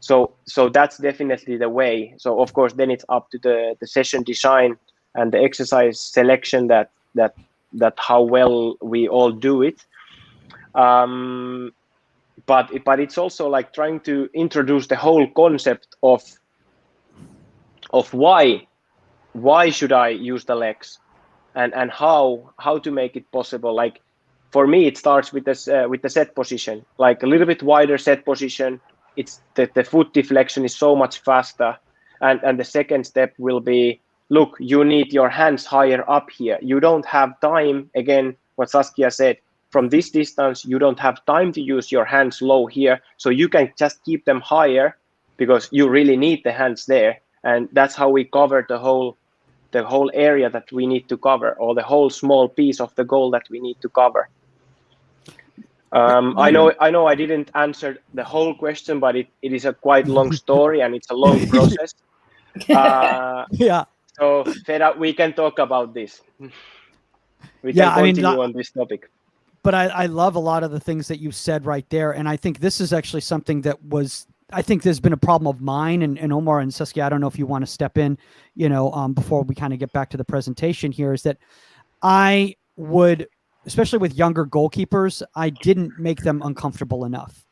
So that's definitely the way. So of course then it's up to the session design and the exercise selection that how well we all do it. But it's also like trying to introduce the whole concept of why should I use the legs, and how to make it possible. Like for me, it starts with this with the set position, like a little bit wider set position. It's the foot deflection is so much faster, and the second step will be, look, you need your hands higher up here. You don't have time, again, what Saskia said, from this distance, you don't have time to use your hands low here, so you can just keep them higher because you really need the hands there. And that's how we cover the whole area that we need to cover, or the whole small piece of the goal that we need to cover. I know I didn't answer the whole question, but it is a quite long story and it's a long process. Yeah. So Feda, we can talk about this. We can continue on this topic. But I love a lot of the things that you said right there. And I think this is actually something that I think there's been a problem of mine, and Omar and Saskia, I don't know if you want to step in, before we kind of get back to the presentation here, is that I would, especially with younger goalkeepers, I didn't make them uncomfortable enough.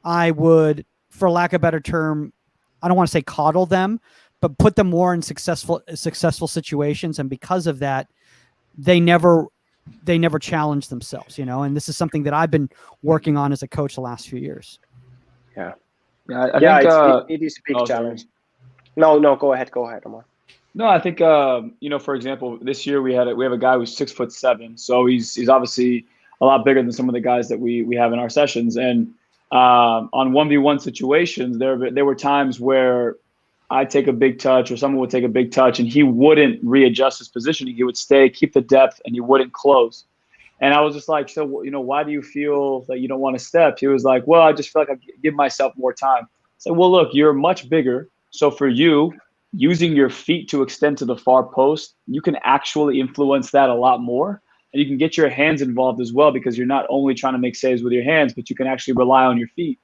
I would, for lack of a better term, I don't want to say coddle them, but put them more in successful situations. And because of that, they never challenge themselves, and this is something that I've been working on as a coach the last few years. Yeah. I think it is a big challenge. No, go ahead, Omar. No, I think for example, this year we have a guy who's 6'7", so he's obviously a lot bigger than some of the guys that we have in our sessions. And on 1v1 situations, there were times where I'd take a big touch, or someone would take a big touch, and he wouldn't readjust his positioning. He would stay, keep the depth, and he wouldn't close. And I was just like, so, why do you feel that you don't want to step? He was like, well, I just feel like I give myself more time. I said, well, look, you're much bigger. So for you, using your feet to extend to the far post, you can actually influence that a lot more. And you can get your hands involved as well, because you're not only trying to make saves with your hands, but you can actually rely on your feet.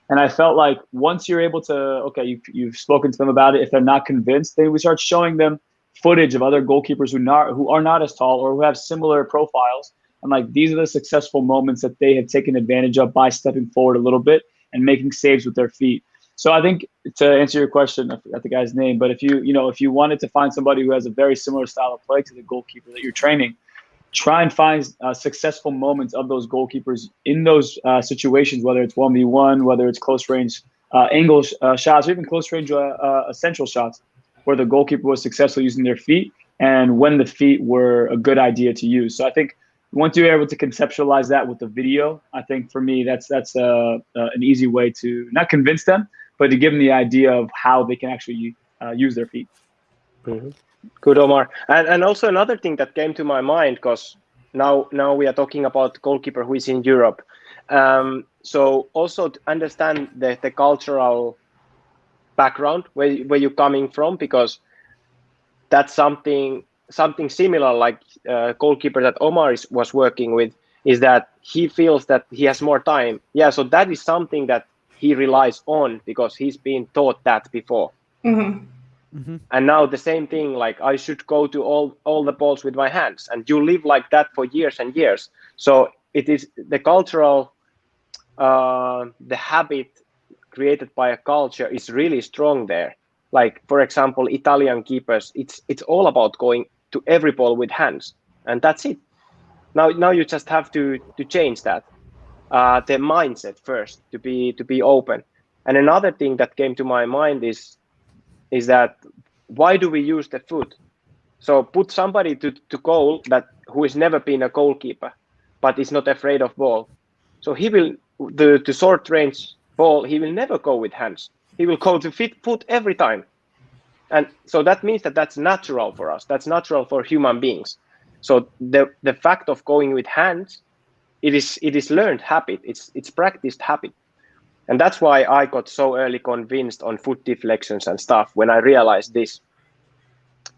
And I felt like once you're able to, okay, you've spoken to them about it. If they're not convinced, then we start showing them footage of other goalkeepers who are not as tall or who have similar profiles. And like, these are the successful moments that they have taken advantage of by stepping forward a little bit and making saves with their feet. So I think, to answer your question, I forgot the guy's name, but if you wanted to find somebody who has a very similar style of play to the goalkeeper that you're training, try and find successful moments of those goalkeepers in those situations, whether it's 1v1, whether it's close range angle shots, or even close range essential shots, where the goalkeeper was successful using their feet and when the feet were a good idea to use. So I think once you're able to conceptualize that with the video, I think for me that's an easy way to not convince them, but to give them the idea of how they can actually use their feet. Mm-hmm. Good, Omar. And also another thing that came to my mind, because now we are talking about goalkeeper who is in Europe. So also to understand the cultural background, where you're coming from, because that's something similar, like goalkeeper that Omar was working with, is that he feels that he has more time. Yeah, so that is something that he relies on because he's been taught that before. Mm-hmm. Mm-hmm. And now the same thing, like I should go to all the balls with my hands, and you live like that for years and years. So it is the cultural, the habit created by a culture is really strong there. Like, for example, Italian keepers, it's all about going to every ball with hands, and that's it. Now you just have to change that, the mindset first, to be open. And another thing that came to my mind is that why do we use the foot? So put somebody to goal that who has never been a goalkeeper, but is not afraid of ball. So he will the short range ball. He will never go with hands. He will go to foot every time. And so that means that that's natural for us. That's natural for human beings. So the fact of going with hands, it is learned habit. It's practiced habit. And that's why I got so early convinced on foot deflections and stuff when I realized this.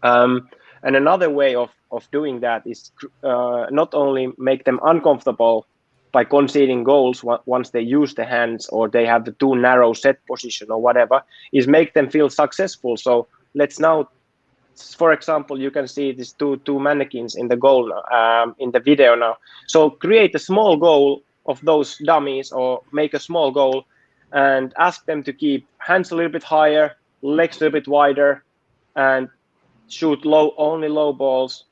And another way of doing that is not only make them uncomfortable by conceding goals once they use the hands or they have the too narrow set position or whatever, is make them feel successful. So let's now, for example, you can see these two mannequins in the goal, in the video now. So create a small goal of those dummies, or make a small goal and ask them to keep hands a little bit higher, legs a little bit wider, and shoot only low balls,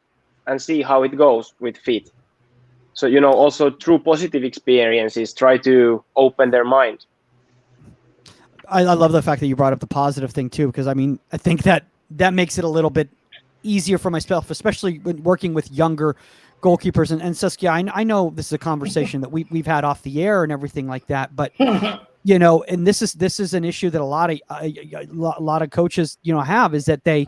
and see how it goes with feet. So, also through positive experiences, try to open their mind. I love the fact that you brought up the positive thing too, because I think that makes it a little bit easier for myself, especially when working with younger goalkeepers. And Saskia, I know this is a conversation that we've had off the air and everything like that, but and this is an issue that a lot of coaches have, is that they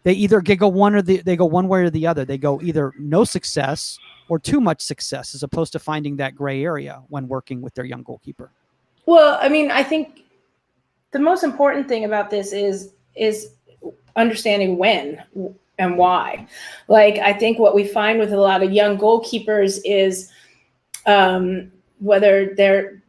either go one way or the other. They go either no success or too much success, as opposed to finding that gray area when working with their young goalkeeper. Well, I think the most important thing about this is understanding when and why. Like, I think what we find with a lot of young goalkeepers is whether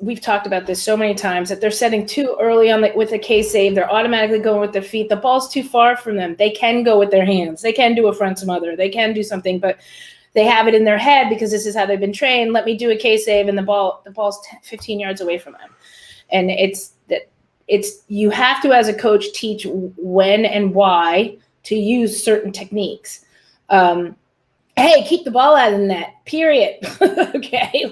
we've talked about this so many times, that they're setting too early on with a K save. They're automatically going with their feet. The ball's too far from them. They can go with their hands. They can do a front smother. They can do something, but they have it in their head because this is how they've been trained. Let me do a K save, and the ball's 15 yards away from them. And you have to, as a coach, teach when and why to use certain techniques. Hey, keep the ball out of the net, period. Okay,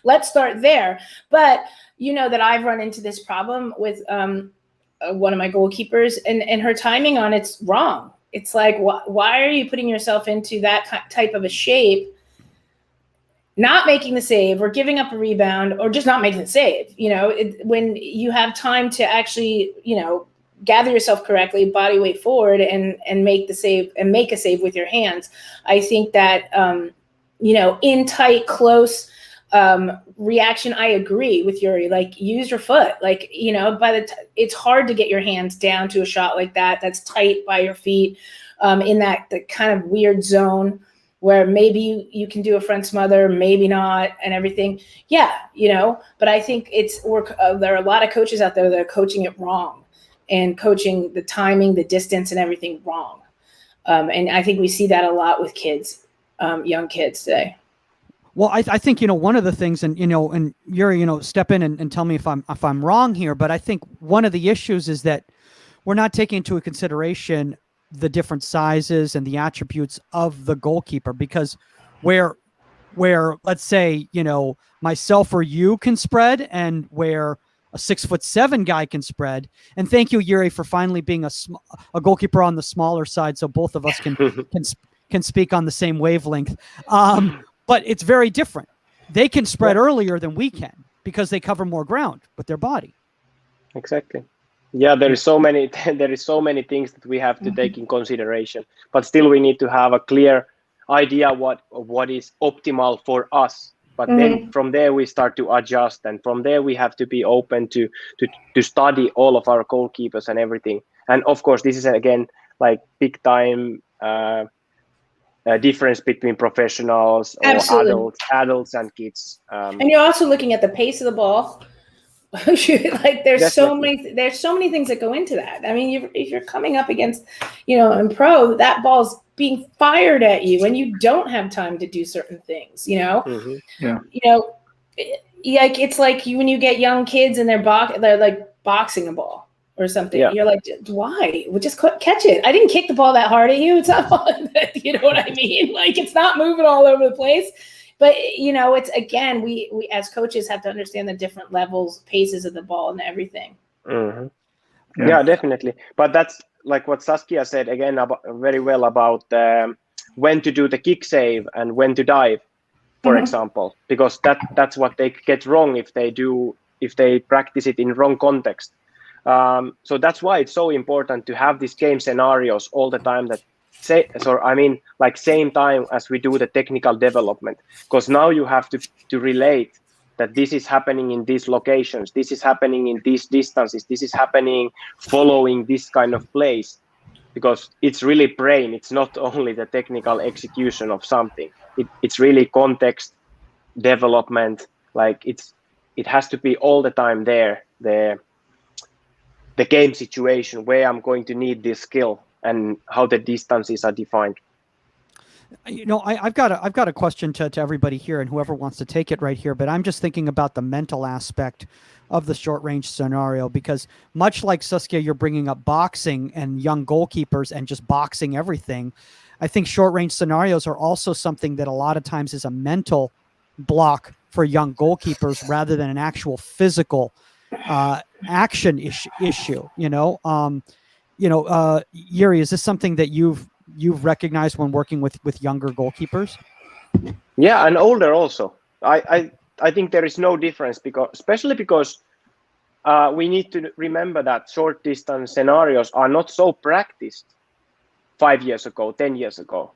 let's start there. But that I've run into this problem with one of my goalkeepers, and her timing on it's wrong. It's like, why are you putting yourself into that type of a shape, not making the save or giving up a rebound or just not making the save? When you have time to actually, gather yourself correctly, body weight forward, and make the save, and make a save with your hands. I think that, in tight, close reaction, I agree with Jyri. Like, use your foot. Like, it's hard to get your hands down to a shot like that. That's tight by your feet, in the kind of weird zone where maybe you can do a front smother, maybe not, and everything. Yeah, but I think there are a lot of coaches out there that are coaching it wrong, and coaching the timing, the distance, and everything wrong. And I think we see that a lot with kids, young kids today. Well, I think, one of the things, and Jyri, step in and tell me if I'm wrong here, but I think one of the issues is that we're not taking into consideration the different sizes and the attributes of the goalkeeper, because where let's say, myself or you can spread, and where a 6'7" guy can spread. And thank you, Jyri, for finally being a goalkeeper on the smaller side, so both of us can speak on the same wavelength. But it's very different. They can spread earlier than we can because they cover more ground with their body. Exactly. Yeah, there is so many things that we have to take in consideration, but still we need to have a clear idea what is optimal for us. but then from there we start to adjust, and from there we have to be open to study all of our goalkeepers and everything. And of course, this is again like big time difference between professionals or adults and kids. And you're also looking at the pace of the ball. Like there's so many things that go into that. I mean, if you're coming up against, in pro, that ball's being fired at you and you don't have time to do certain things, Yeah. Like it's like when you get young kids and they're like boxing a ball or something. Yeah. You're like, why? Well, just catch it. I didn't kick the ball that hard at you. It's not falling. You know what I mean? Like it's not moving all over the place. But, it's, again, we as coaches have to understand the different levels, paces of the ball and everything. Mm-hmm. Yeah, definitely. But that's like what Saskia said, again, very well about when to do the kick save and when to dive, for example, because that's what they get wrong if they practice it in wrong context. So that's why it's so important to have these game scenarios all the time same time as we do the technical development, because now you have to relate that this is happening in these locations, this is happening in these distances, this is happening following this kind of plays, because it's really brain, it's not only the technical execution of something, it's really context development, like it has to be all the time there, the game situation where I'm going to need this skill and how the distances are defined. I've got a question to everybody here and whoever wants to take it right here, but I'm just thinking about the mental aspect of the short range scenario, because much like Saskia, you're bringing up boxing and young goalkeepers and just boxing everything. I think short range scenarios are also something that a lot of times is a mental block for young goalkeepers rather than an actual physical action issue. Jyri, is this something that you've recognized when working with younger goalkeepers? Yeah, and older also. I think there is no difference, especially because we need to remember that short distance scenarios are not so practiced 5 years ago, 10 years ago.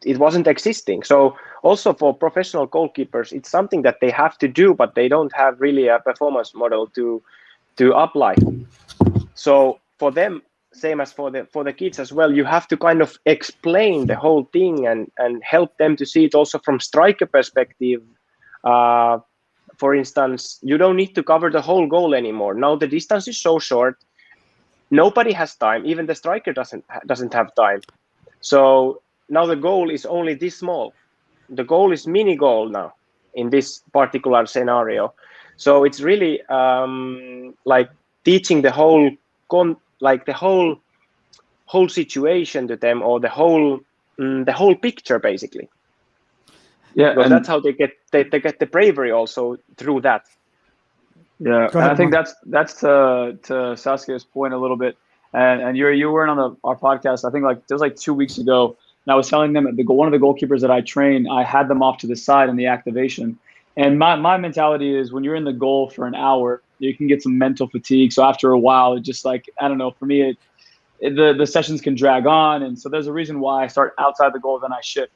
It wasn't existing. So also for professional goalkeepers, it's something that they have to do, but they don't have really a performance model to apply. So for them, same as for the kids as well, you have to kind of explain the whole thing and help them to see it also from striker perspective. For instance, you don't need to cover the whole goal anymore. Now the distance is so short, nobody has time. Even the striker doesn't have time. So now the goal is only this small. The goal is mini goal now in this particular scenario. So it's really like teaching the whole whole situation to them, or the whole picture basically. Yeah, because that's how they get the bravery also through that. Yeah, and I think that's to Saskia's point a little bit. And you weren't on our podcast. I think it was 2 weeks ago. And I was telling them one of the goalkeepers that I train, I had them off to the side in the activation. And my mentality is when you're in the goal for an hour, you can get some mental fatigue. So after a while, it just I don't know, for me, the sessions can drag on. And so there's a reason why I start outside the goal, then I shift.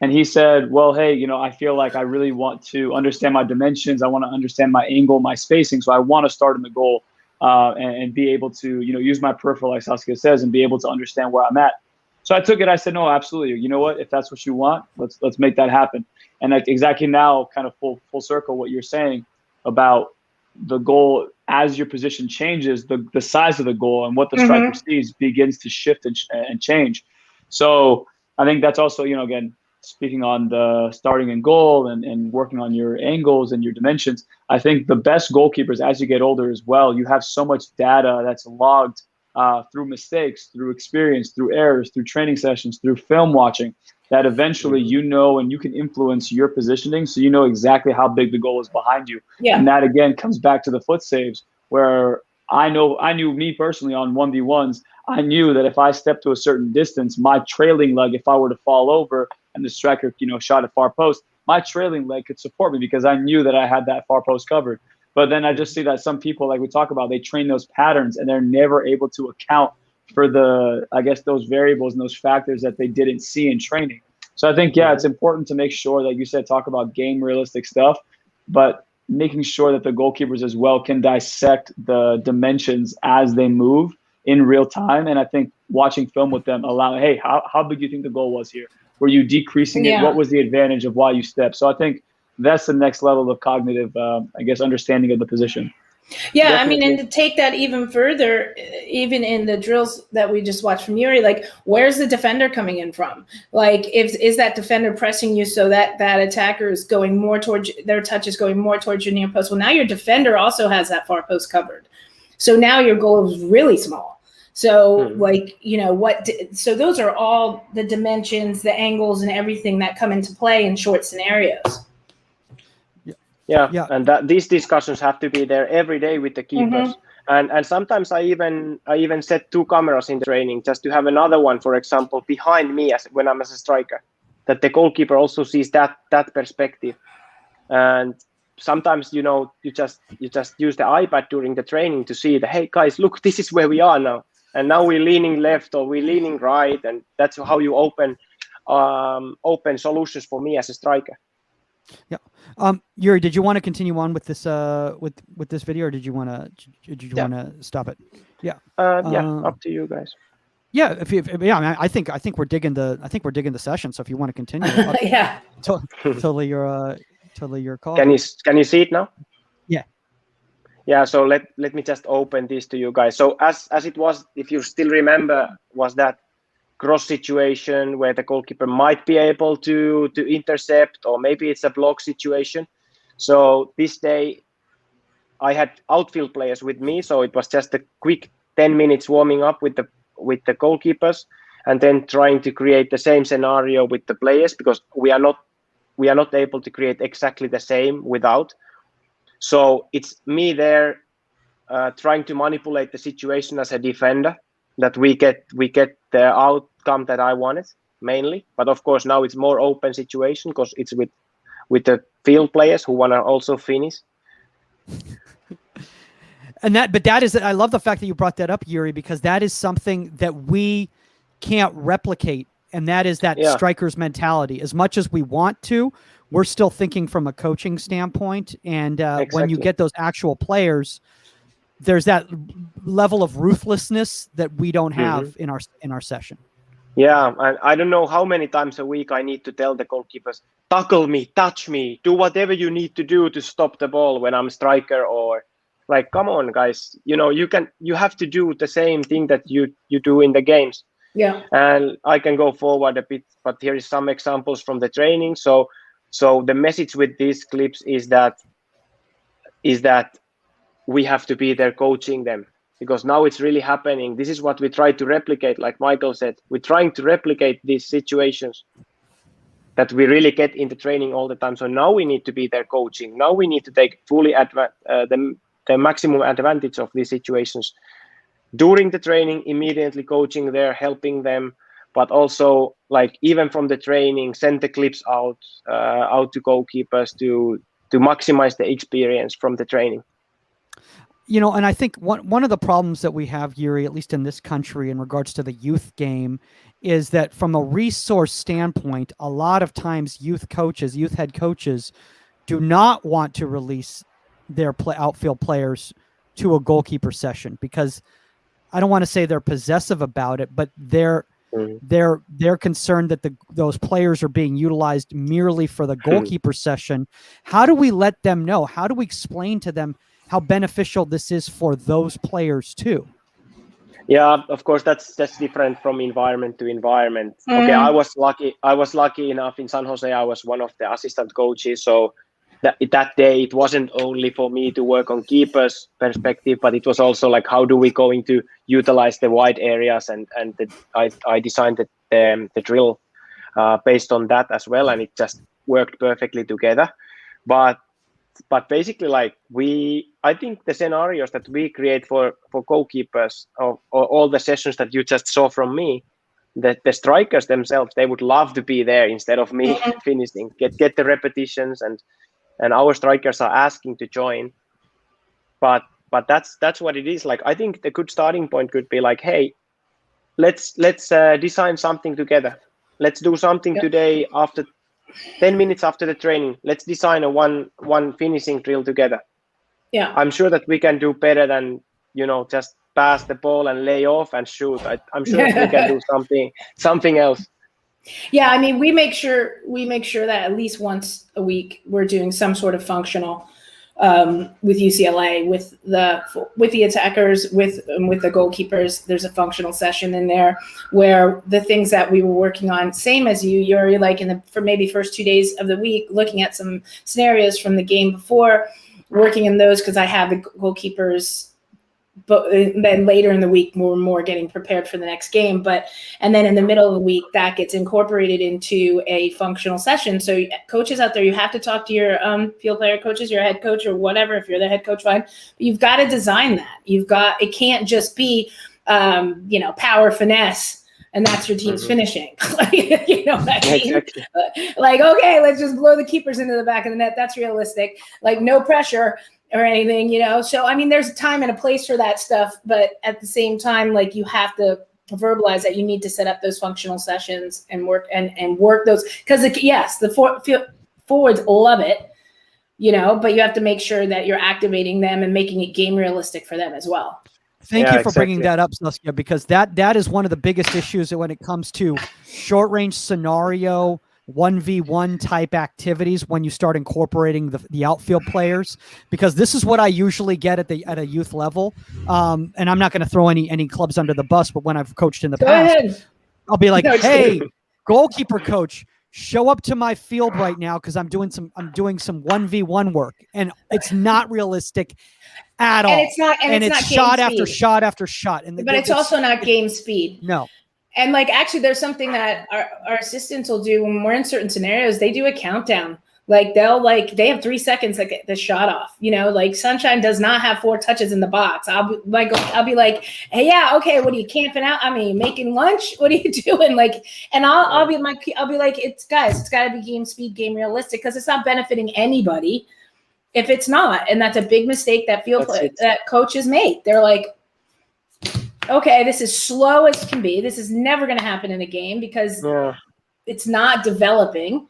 And he said, well, hey, I feel like I really want to understand my dimensions. I want to understand my angle, my spacing. So I want to start in the goal and be able to, use my peripheral, like Saskia says, and be able to understand where I'm at. So I took it. I said, no, absolutely. You know what? If that's what you want, let's make that happen. And exactly now, kind of full circle, what you're saying about the goal, as your position changes, the size of the goal and what the striker sees begins to shift and change. So I think that's also, again, speaking on the starting in goal and working on your angles and your dimensions, I think the best goalkeepers, as you get older as well, you have so much data that's logged through mistakes, through experience, through errors, through training sessions, through film watching, that eventually and you can influence your positioning, so you know exactly how big the goal is behind you. Yeah. And that again comes back to the foot saves, where I knew me personally on 1v1s, I knew that if I stepped to a certain distance, my trailing leg, if I were to fall over and the striker, shot at far post, my trailing leg could support me because I knew that I had that far post covered. But then I just see that some people, like we talk about, they train those patterns and they're never able to account for those variables and those factors that they didn't see in training. So I think, it's important to make sure, like you said, talk about game realistic stuff, but making sure that the goalkeepers as well can dissect the dimensions as they move in real time. And I think watching film with them hey, how big do you think the goal was here? Were you decreasing it? What was the advantage of why you stepped? So I think that's the next level of cognitive, understanding of the position. Yeah, definitely. I mean, and to take that even further, even in the drills that we just watched from Jyri, like, where's the defender coming in from? Like, is that defender pressing you so that attacker is going more towards, their touch is going more towards your near post? Well, now your defender also has that far post covered. So now your goal is really small. So so those are all the dimensions, the angles, and everything that come into play in short scenarios. Yeah, and these discussions have to be there every day with the keepers. And sometimes I even set 2 cameras in the training just to have another one, for example, behind me when I'm as a striker, that the goalkeeper also sees that perspective. And sometimes you just use the iPad during the training to see hey guys, look, this is where we are now, and now we're leaning left or we're leaning right, and that's how you open solutions for me as a striker. Yeah. Jyri, did you want to continue on with this with this video, or did you want to stop it? Yeah. Up to you guys. Yeah. I think we're digging the session. So if you want to continue, yeah. Totally your call. Can you see it now? Yeah. Yeah. So let me just open this to you guys. So as it was, if you still remember, was that cross situation where the goalkeeper might be able to intercept, or maybe it's a block situation. So this day I had outfield players with me, so it was just a quick 10 minutes warming up with the goalkeepers, and then trying to create the same scenario with the players, because we are not able to create exactly the same without. So it's me there trying to manipulate the situation as a defender, that we get the outcome that I wanted mainly. But of course now it's more open situation because it's with the field players who want to also finish. But that is, I love the fact that you brought that up, Jyri, because that is something that we can't replicate, and that is that striker's mentality. As much as we want to, we're still thinking from a coaching standpoint, and when you get those actual players, there's that level of ruthlessness that we don't have in our session. Yeah, and I don't know how many times a week I need to tell the goalkeepers, tackle me, touch me, do whatever you need to do to stop the ball when I'm striker, or like, come on guys, you have to do the same thing that you do in the games. Yeah. And I can go forward a bit, but here is some examples from the training. So the message with these clips is that we have to be there coaching them, because now it's really happening. This is what we try to replicate. Like Michael said, we're trying to replicate these situations that we really get in the training all the time. So now we need to be there coaching. Now we need to take fully the maximum advantage of these situations during the training, immediately coaching there, helping them, but also like even from the training, send the clips out to goalkeepers to maximize the experience from the training. And I think one of the problems that we have, Jyri, at least in this country in regards to the youth game, is that from a resource standpoint, a lot of times youth head coaches do not want to release their outfield players to a goalkeeper session, because I don't want to say they're possessive about it, but they're concerned that those players are being utilized merely for the goalkeeper session. How do we let them know? How do we explain to them how beneficial this is for those players too? Yeah, of course, that's different from environment to environment. Okay, I was lucky enough in San Jose. I was one of the assistant coaches, so that day it wasn't only for me to work on keepers perspective, but it was also like, how do we going to utilize the wide areas, and I designed the drill based on that as well, and it just worked perfectly together. But basically, like I think the scenarios that we create for goalkeepers, or all the sessions that you just saw from me, that the strikers themselves, they would love to be there instead of me finishing, get the repetitions, and our strikers are asking to join. But that's what it is. Like, I think the good starting point could be like, hey, let's design something together. let's do something today after 10 minutes after the training. Let's design a one finishing drill together. Yeah, I'm sure that we can do better than, just pass the ball and lay off and shoot. I'm sure that we can do something else. Yeah, I mean, we make sure that at least once a week we're doing some sort of functional with UCLA, with the attackers, with the goalkeepers. There's a functional session in there where the things that we were working on, same as you, Jyri, like for maybe first 2 days of the week, looking at some scenarios from the game before, working in those because I have the goalkeepers. But then later in the week, we're more getting prepared for the next game. And then in the middle of the week, that gets incorporated into a functional session. So coaches out there, you have to talk to your field player coaches, your head coach or whatever. If you're the head coach, fine. But you've got to design that. It can't just be, power finesse. And that's your team's finishing. You know what I mean? Exactly. Like, okay, let's just blow the keepers into the back of the net. That's realistic. Like, no pressure or anything, So, I mean, there's a time and a place for that stuff. But at the same time, like, you have to verbalize that you need to set up those functional sessions and work those. Because, yes, the forwards love it, but you have to make sure that you're activating them and making it game realistic for them as well. Thank you for bringing that up, Saskia, because that is one of the biggest issues when it comes to short range scenario 1v1 type activities when you start incorporating the outfield players, because this is what I usually get at a youth level. And I'm not going to throw any clubs under the bus, but when I've coached in the past, I'll be like, hey, goalkeeper coach, show up to my field right now because I'm doing some 1v1 work, and it's not realistic at all. And it's not shot after shot after shot. But it's also not game speed. No. And like, actually, there's something that our assistants will do when we're in certain scenarios. They do a countdown. Like, they have 3 seconds to get the shot off. Like, Sunshine does not have 4 touches in the box. I'll be like, hey, yeah, okay. What are you camping out? I mean, making lunch? What are you doing? Like, and I'll be like, it's got to be game speed, game realistic, because it's not benefiting anybody if it's not. And that's a big mistake that that coaches make. They're like, okay, this is slow as can be. This is never going to happen in a game because it's not developing,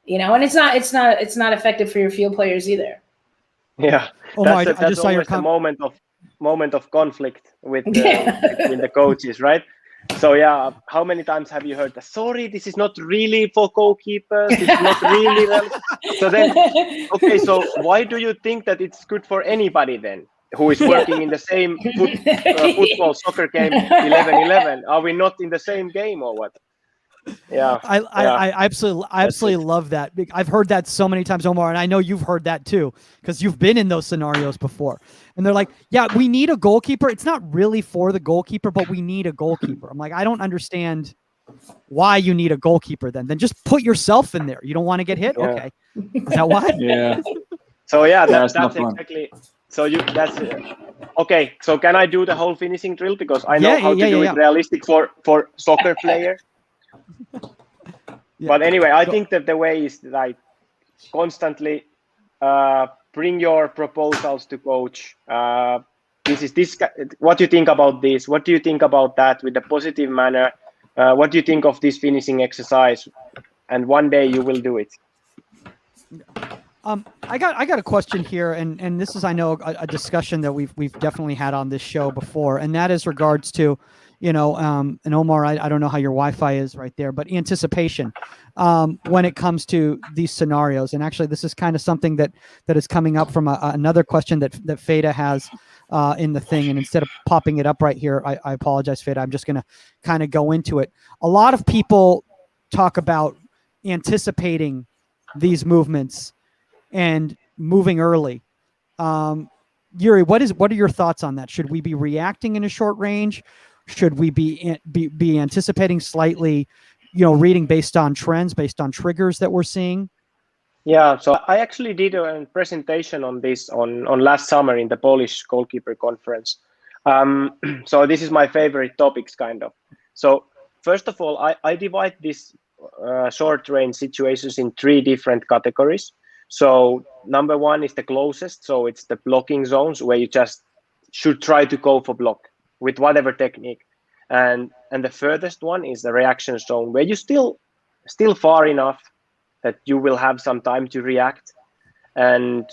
and it's not effective for your field players either. Yeah, that's always the moment of conflict with between the coaches, right? So yeah, how many times have you heard that? Sorry, this is not really for goalkeepers. This is not really. So then, okay, so why do you think that it's good for anybody then? Who is working in the same football, soccer game, 11-11? Are we not in the same game or what? Yeah, I absolutely love that. I've heard that so many times, Omar, and I know you've heard that too because you've been in those scenarios before. And they're like, "Yeah, we need a goalkeeper. It's not really for the goalkeeper, but we need a goalkeeper." I'm like, I don't understand why you need a goalkeeper. Then just put yourself in there. You don't want to get hit, okay? Is that why? Yeah. So that's exactly. So okay. So can I do the whole finishing drill because I know how to do it realistic for soccer player? But anyway, I think that the way is like constantly bring your proposals to coach. This. What do you think about this? What do you think about that? With a positive manner. What do you think of this finishing exercise? And one day you will do it. I got a question here, and this is, I know, a discussion that we've definitely had on this show before, and that is regards to, and Omar, I don't know how your Wi-Fi is right there, but anticipation when it comes to these scenarios. And actually, this is kind of something that is coming up from another question that Feda has in the thing. And instead of popping it up right here, I apologize, Feda. I'm just going to kind of go into it. A lot of people talk about anticipating these movements and moving early. Jyri, what are your thoughts on that? Should we be reacting in a short range? Should we be anticipating slightly, reading based on trends, based on triggers that we're seeing? Yeah, so I actually did a presentation on this on last summer in the Polish goalkeeper conference. So this is my favorite topics, kind of. So first of all, I divide these short range situations in 3 different categories. So number 1 is the closest. So it's the blocking zones where you just should try to go for block with whatever technique. And the furthest one is the reaction zone where you still still far enough that you will have some time to react, and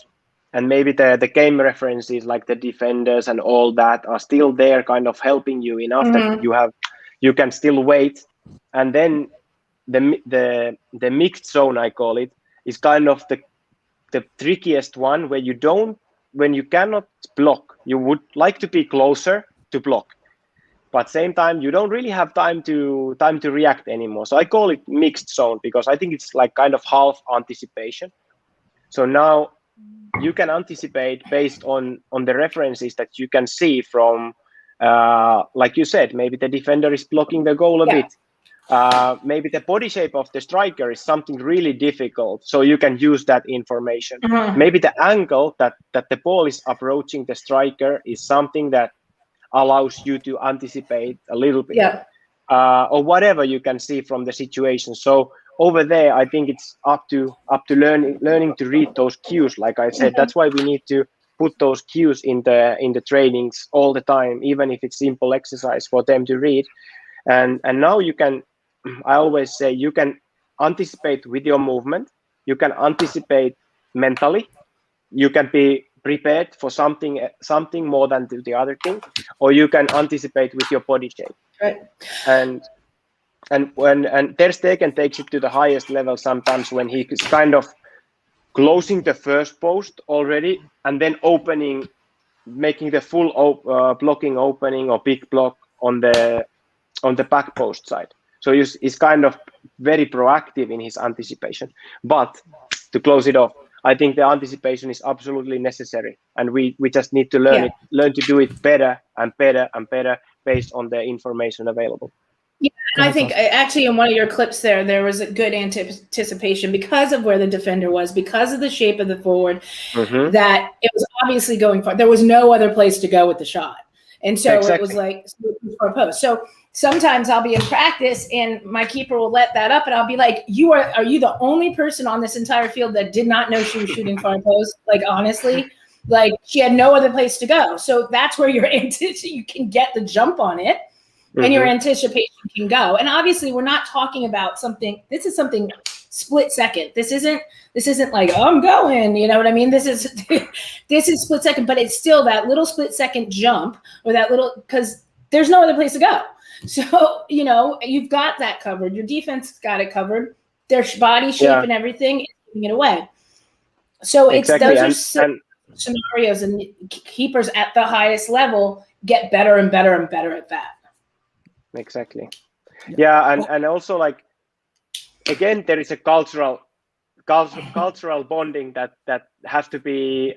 maybe the game references like the defenders and all that are still there, kind of helping you enough that you can still wait. And then the mixed zone, I call it, is kind of the trickiest one, where when you cannot block, you would like to be closer to block, but same time you don't really have time to react anymore. So I call it mixed zone, because I think it's like kind of half anticipation. So now you can anticipate based on the references that you can see from, like you said, maybe the defender is blocking the goal a bit. Maybe the body shape of the striker is something really difficult, so you can use that information. Maybe the angle that the ball is approaching the striker is something that allows you to anticipate a little bit, or whatever you can see from the situation. So over there, I think it's up to learning to read those cues. Like I said, that's why we need to put those cues in the trainings all the time, even if it's simple exercise for them to read. And now you can, I always say, you can anticipate with your movement, you can anticipate mentally, you can be prepared for something more than the other thing, or you can anticipate with your body shape. Right. And Ter Stegen takes it to the highest level sometimes, when he is kind of closing the first post already, and then making the full blocking opening or big block on the back post side. So he's kind of very proactive in his anticipation. But to close it off, I think the anticipation is absolutely necessary, and we just need to learn to do it better and better and better based on the information available. Yeah, and I think actually in one of your clips there was a good anticipation because of where the defender was, because of the shape of the forward, that it was obviously going far. There was no other place to go with the shot. And so it was like for a post. So sometimes I'll be in practice and my keeper will let that up, and I'll be like, are you the only person on this entire field that did not know she was shooting far post? Like, honestly, like, she had no other place to go. So that's where you can get the jump on it, and your anticipation can go. And obviously we're not talking about something, this is something split second. This isn't like, oh, I'm going, you know what I mean? This is split second, but it's still that little split second jump, or that little, because there's no other place to go. So, you know, you've got that covered. Your defense got it covered. Their body shape and everything is giving it away. So those are scenarios, and keepers at the highest level get better and better and better at that. Exactly. Yeah, and also, like, again, there is a cultural bonding that has to be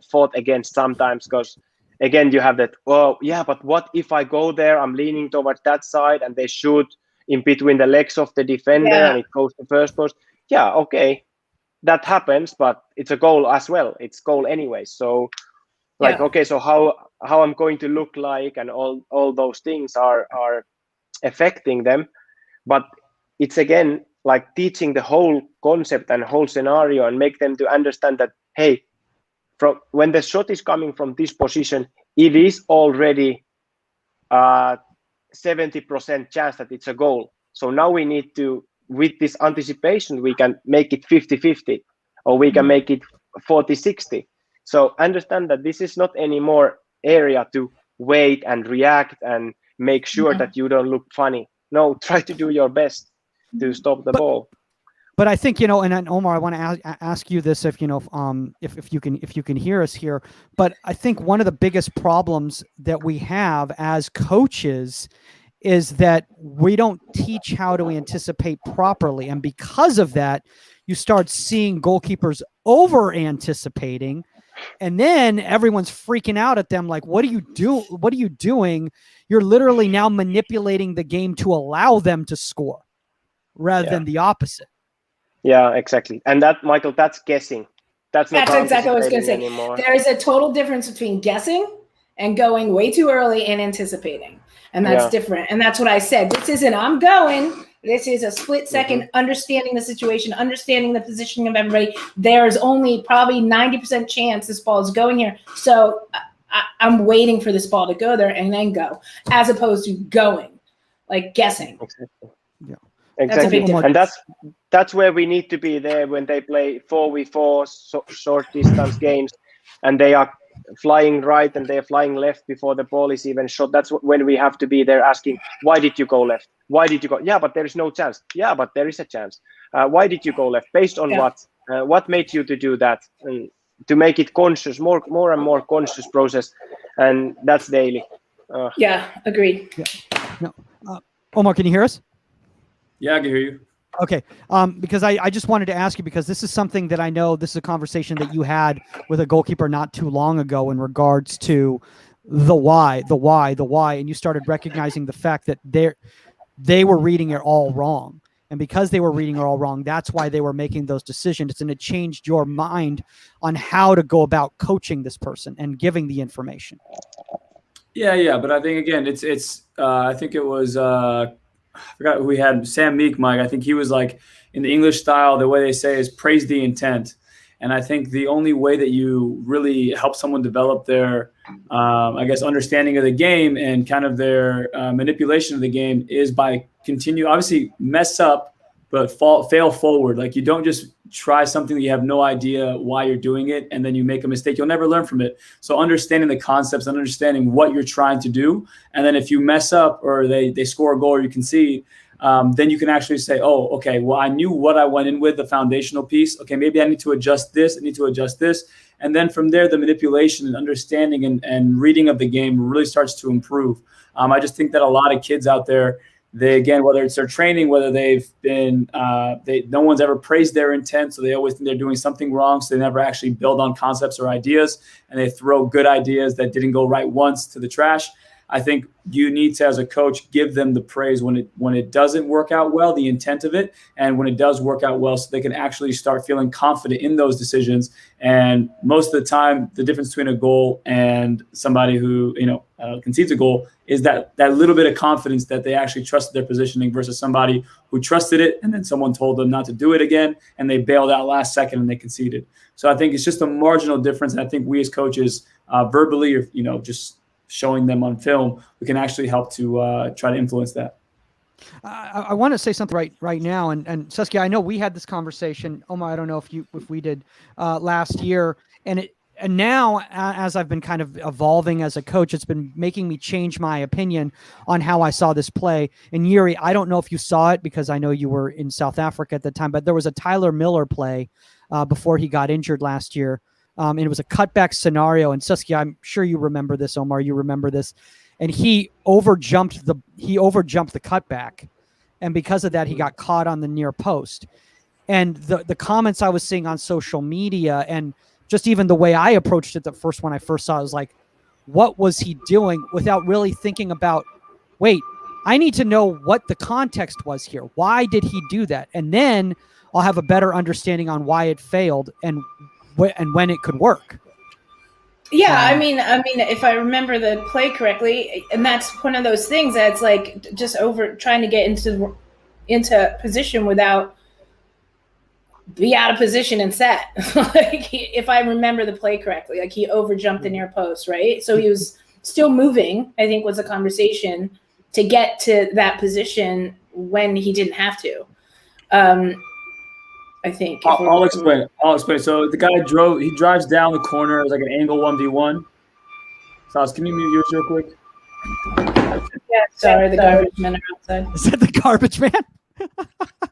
fought against sometimes, because again, you have that, well, yeah, but what if I go there, I'm leaning towards that side, and they shoot in between the legs of the defender and it goes to first post. Yeah, okay, that happens, but it's a goal as well. It's goal anyway. So, like, okay, so how I'm going to look like, and all those things are affecting them. But it's, again, like teaching the whole concept and whole scenario, and make them to understand that, hey, from when the shot is coming from this position, it is already 70% chance that it's a goal. So now we need to, with this anticipation, we can make it 50-50, or we can make it 40-60. So understand that this is not anymore area to wait and react and make sure that you don't look funny. No, try to do your best to stop the ball. But I think, and Omar, I want to ask you this, if you can hear us here. But I think one of the biggest problems that we have as coaches is that we don't teach how to anticipate properly, and because of that, you start seeing goalkeepers over anticipating, and then everyone's freaking out at them, like, what are you doing? You're literally now manipulating the game to allow them to score, rather than the opposite. Yeah, exactly. And that, Michael, that's guessing. That's exactly what I was going to say. Anymore. There is a total difference between guessing and going way too early and anticipating. And that's different. And that's what I said. This isn't, I'm going. This is a split second, understanding the situation, understanding the positioning of everybody. There's only probably 90% chance this ball is going here. So I'm waiting for this ball to go there and then go, as opposed to going, like guessing. Exactly. Yeah. Exactly, and that's where we need to be there when they play 4v4 short distance games, and they are flying right and they're flying left before the ball is even shot. That's when we have to be there asking, why did you go left? Why did you go? Yeah, but there is no chance. Yeah, but there is a chance. Why did you go left? Based on what? What made you to do that? And to make it conscious, more and more conscious process, and that's daily. Yeah, agreed. Yeah. No. Omar, can you hear us? Yeah, I can hear you. Okay, because I just wanted to ask you, because this is something that I know, this is a conversation that you had with a goalkeeper not too long ago in regards to the why, and you started recognizing the fact that they were reading it all wrong. And because they were reading it all wrong, that's why they were making those decisions. And it changed your mind on how to go about coaching this person and giving the information. Yeah. But I think, again, it's I think it was, I forgot who we had, Sam Meek, Mike. I think he was like, in the English style, the way they say is praise the intent. And I think the only way that you really help someone develop their, I guess, understanding of the game and kind of their manipulation of the game is by obviously mess up, but fail forward. Like, you don't just try something that you have no idea why you're doing it, and then you make a mistake. You'll never learn from it. So understanding the concepts and understanding what you're trying to do, and then if you mess up or they score a goal or you concede, then you can actually say, oh, okay, well, I knew what I went in with, the foundational piece. Okay, maybe I need to adjust this. I need to adjust this. And then from there, the manipulation and understanding and reading of the game really starts to improve. I just think that a lot of kids out there, again, whether it's their training, whether they've been, no one's ever praised their intent, so they always think they're doing something wrong, so they never actually build on concepts or ideas, and they throw good ideas that didn't go right once to the trash. I think you need to, as a coach, give them the praise when it doesn't work out well, the intent of it, and when it does work out well, so they can actually start feeling confident in those decisions. And most of the time, the difference between a goal and somebody who concedes a goal is that little bit of confidence that they actually trusted their positioning versus somebody who trusted it and then someone told them not to do it again and they bailed out last second and they conceded. So I think it's just a marginal difference. And I think we as coaches, verbally or just showing them on film, we can actually help to try to influence that. I want to say something right now, and Saskia, I know we had this conversation. Omar, I don't know if we did last year, and now as I've been kind of evolving as a coach, it's been making me change my opinion on how I saw this play. And Jyri, I don't know if you saw it because I know you were in South Africa at the time, but there was a Tyler Miller play before he got injured last year. And it was a cutback scenario. And Saskia, I'm sure you remember this, Omar, you remember this. And he overjumped the cutback. And because of that, he got caught on the near post. And the comments I was seeing on social media and just even the way I approached it when I first saw it was like, what was he doing, without really thinking about, wait, I need to know what the context was here. Why did he do that? And then I'll have a better understanding on why it failed and when it could work. Yeah, I mean, if I remember the play correctly, and that's one of those things that's like just trying to get into position without be out of position and set. Like if I remember the play correctly, like he overjumped the near post, right? So he was still moving, I think was a conversation to get to that position when he didn't have to. I think. I'll explain. So the guy drives down the corner. It's like an angle 1v1. Sas, can you mute yours real quick? Yeah, sorry, the garbage men are outside. Is that the garbage man?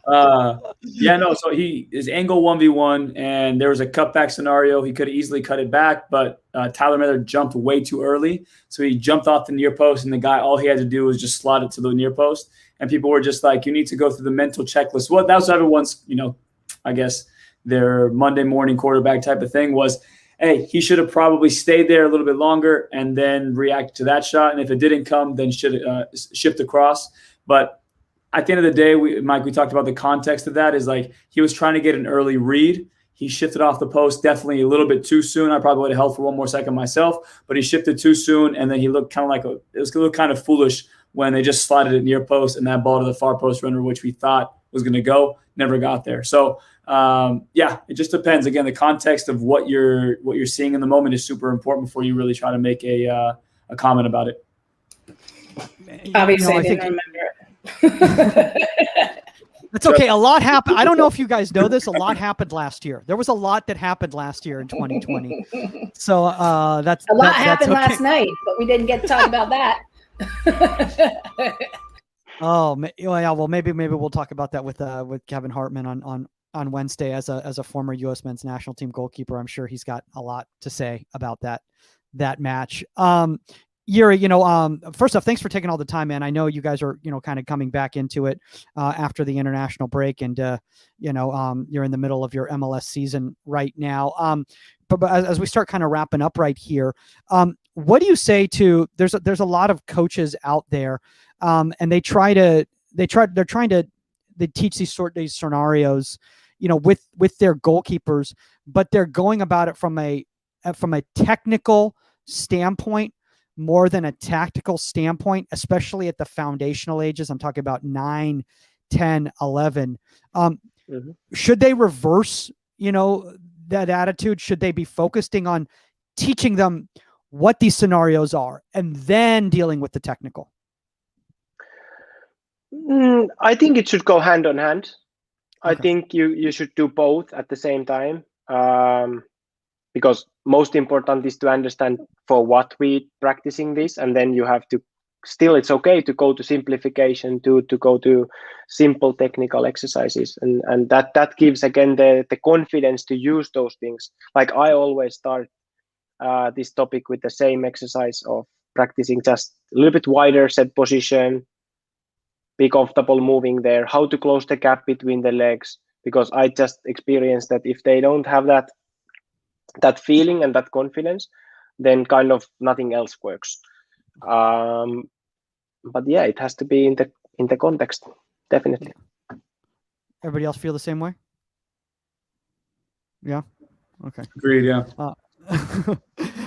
So he is angle 1v1, and there was a cutback scenario. He could have easily cut it back, but Tyler Miller jumped way too early. So he jumped off the near post, and the guy, all he had to do was just slot it to the near post. And people were just like, you need to go through the mental checklist. Well, that was everyone's, I guess their Monday morning quarterback type of thing was, hey, he should have probably stayed there a little bit longer and then react to that shot. And if it didn't come, then should shift across. But at the end of the day, Mike, we talked about the context of that is like he was trying to get an early read. He shifted off the post definitely a little bit too soon. I probably would have held for one more second myself, but he shifted too soon. And then he looked kind of like it was a little kind of foolish when they just slotted it near post and that ball to the far post runner, which we thought was going to go, never got there. So it just depends. Again, the context of what you're seeing in the moment is super important before you really try to make a comment about it. Obviously, I didn't remember it. That's okay. A lot happened. I don't know if you guys know this. A lot happened last year. There was a lot that happened last year in 2020. So that's a lot happened okay. last night, but we didn't get to talk about that. Oh, yeah. Well, maybe we'll talk about that with Kevin Hartman on Wednesday as a former U.S. men's national team goalkeeper. I'm sure he's got a lot to say about that match. Jyri, first off, thanks for taking all the time, man. I know you guys are, kind of coming back into it after the international break, and you're in the middle of your MLS season right now. But as we start kind of wrapping up right here, what do you say to? There's a lot of coaches out there, and they teach these scenarios, with their goalkeepers, but they're going about it from a technical standpoint more than a tactical standpoint, especially at the foundational ages. I'm talking about 9, 10, 11. Should they reverse, that attitude? Should they be focusing on teaching them what these scenarios are and then dealing with the technical? I think it should go hand on hand. Okay. I think you should do both at the same time, because most important is to understand for what we practicing this, and then you have to it's okay to go to simplification, to go to simple technical exercises, and that gives again the confidence to use those things. Like I always start this topic with the same exercise of practicing just a little bit wider set position, be comfortable moving there, how to close the gap between the legs, because I just experienced that if they don't have that feeling and that confidence, then kind of nothing else works. But yeah, it has to be in the context, definitely. Everybody else feel the same way? Yeah. Okay. Agreed. Yeah.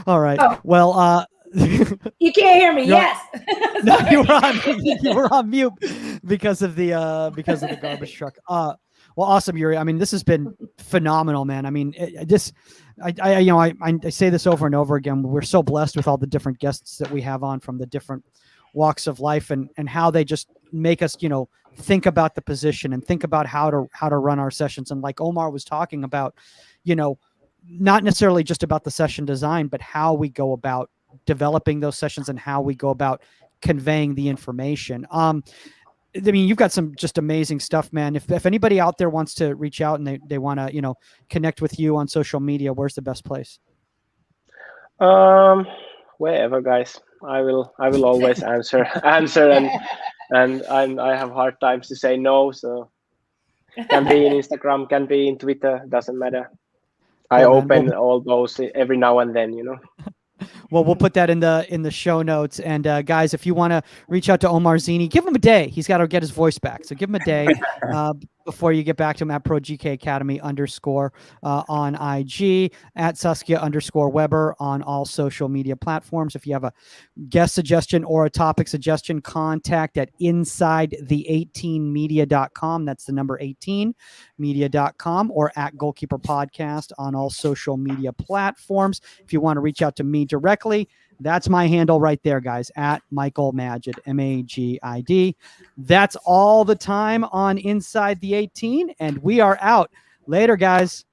All right. Oh. Well, you can't hear me. Yes. No, you were on mute because of the garbage truck. Well, awesome, Jyri. I mean, this has been phenomenal, man. I mean, I say this over and over again. We're so blessed with all the different guests that we have on from the different walks of life, and how they just make us, think about the position and think about how to run our sessions. And like Omar was talking about, not necessarily just about the session design, but how we go about developing those sessions and how we go about conveying the information. I mean, you've got some just amazing stuff, man. If anybody out there wants to reach out and they want to, connect with you on social media, where's the best place? Wherever, guys. I will always answer and I have hard times to say no, so can be in Instagram, can be in Twitter, doesn't matter. I open all those every now and then, Well, we'll put that in the show notes. And guys, if you want to reach out to Omar Zini, give him a day. He's got to get his voice back. So give him a day before you get back to him at ProGK Academy _ on IG, at Saskia_Weber on all social media platforms. If you have a guest suggestion or a topic suggestion, contact at insidethe18media.com. That's the number 18media.com, or at Goalkeeper Podcast on all social media platforms. If you want to reach out to me directly, that's my handle right there, guys, at Michael Magid, Magid. That's all the time on Inside the 18, and we are out. Later, guys.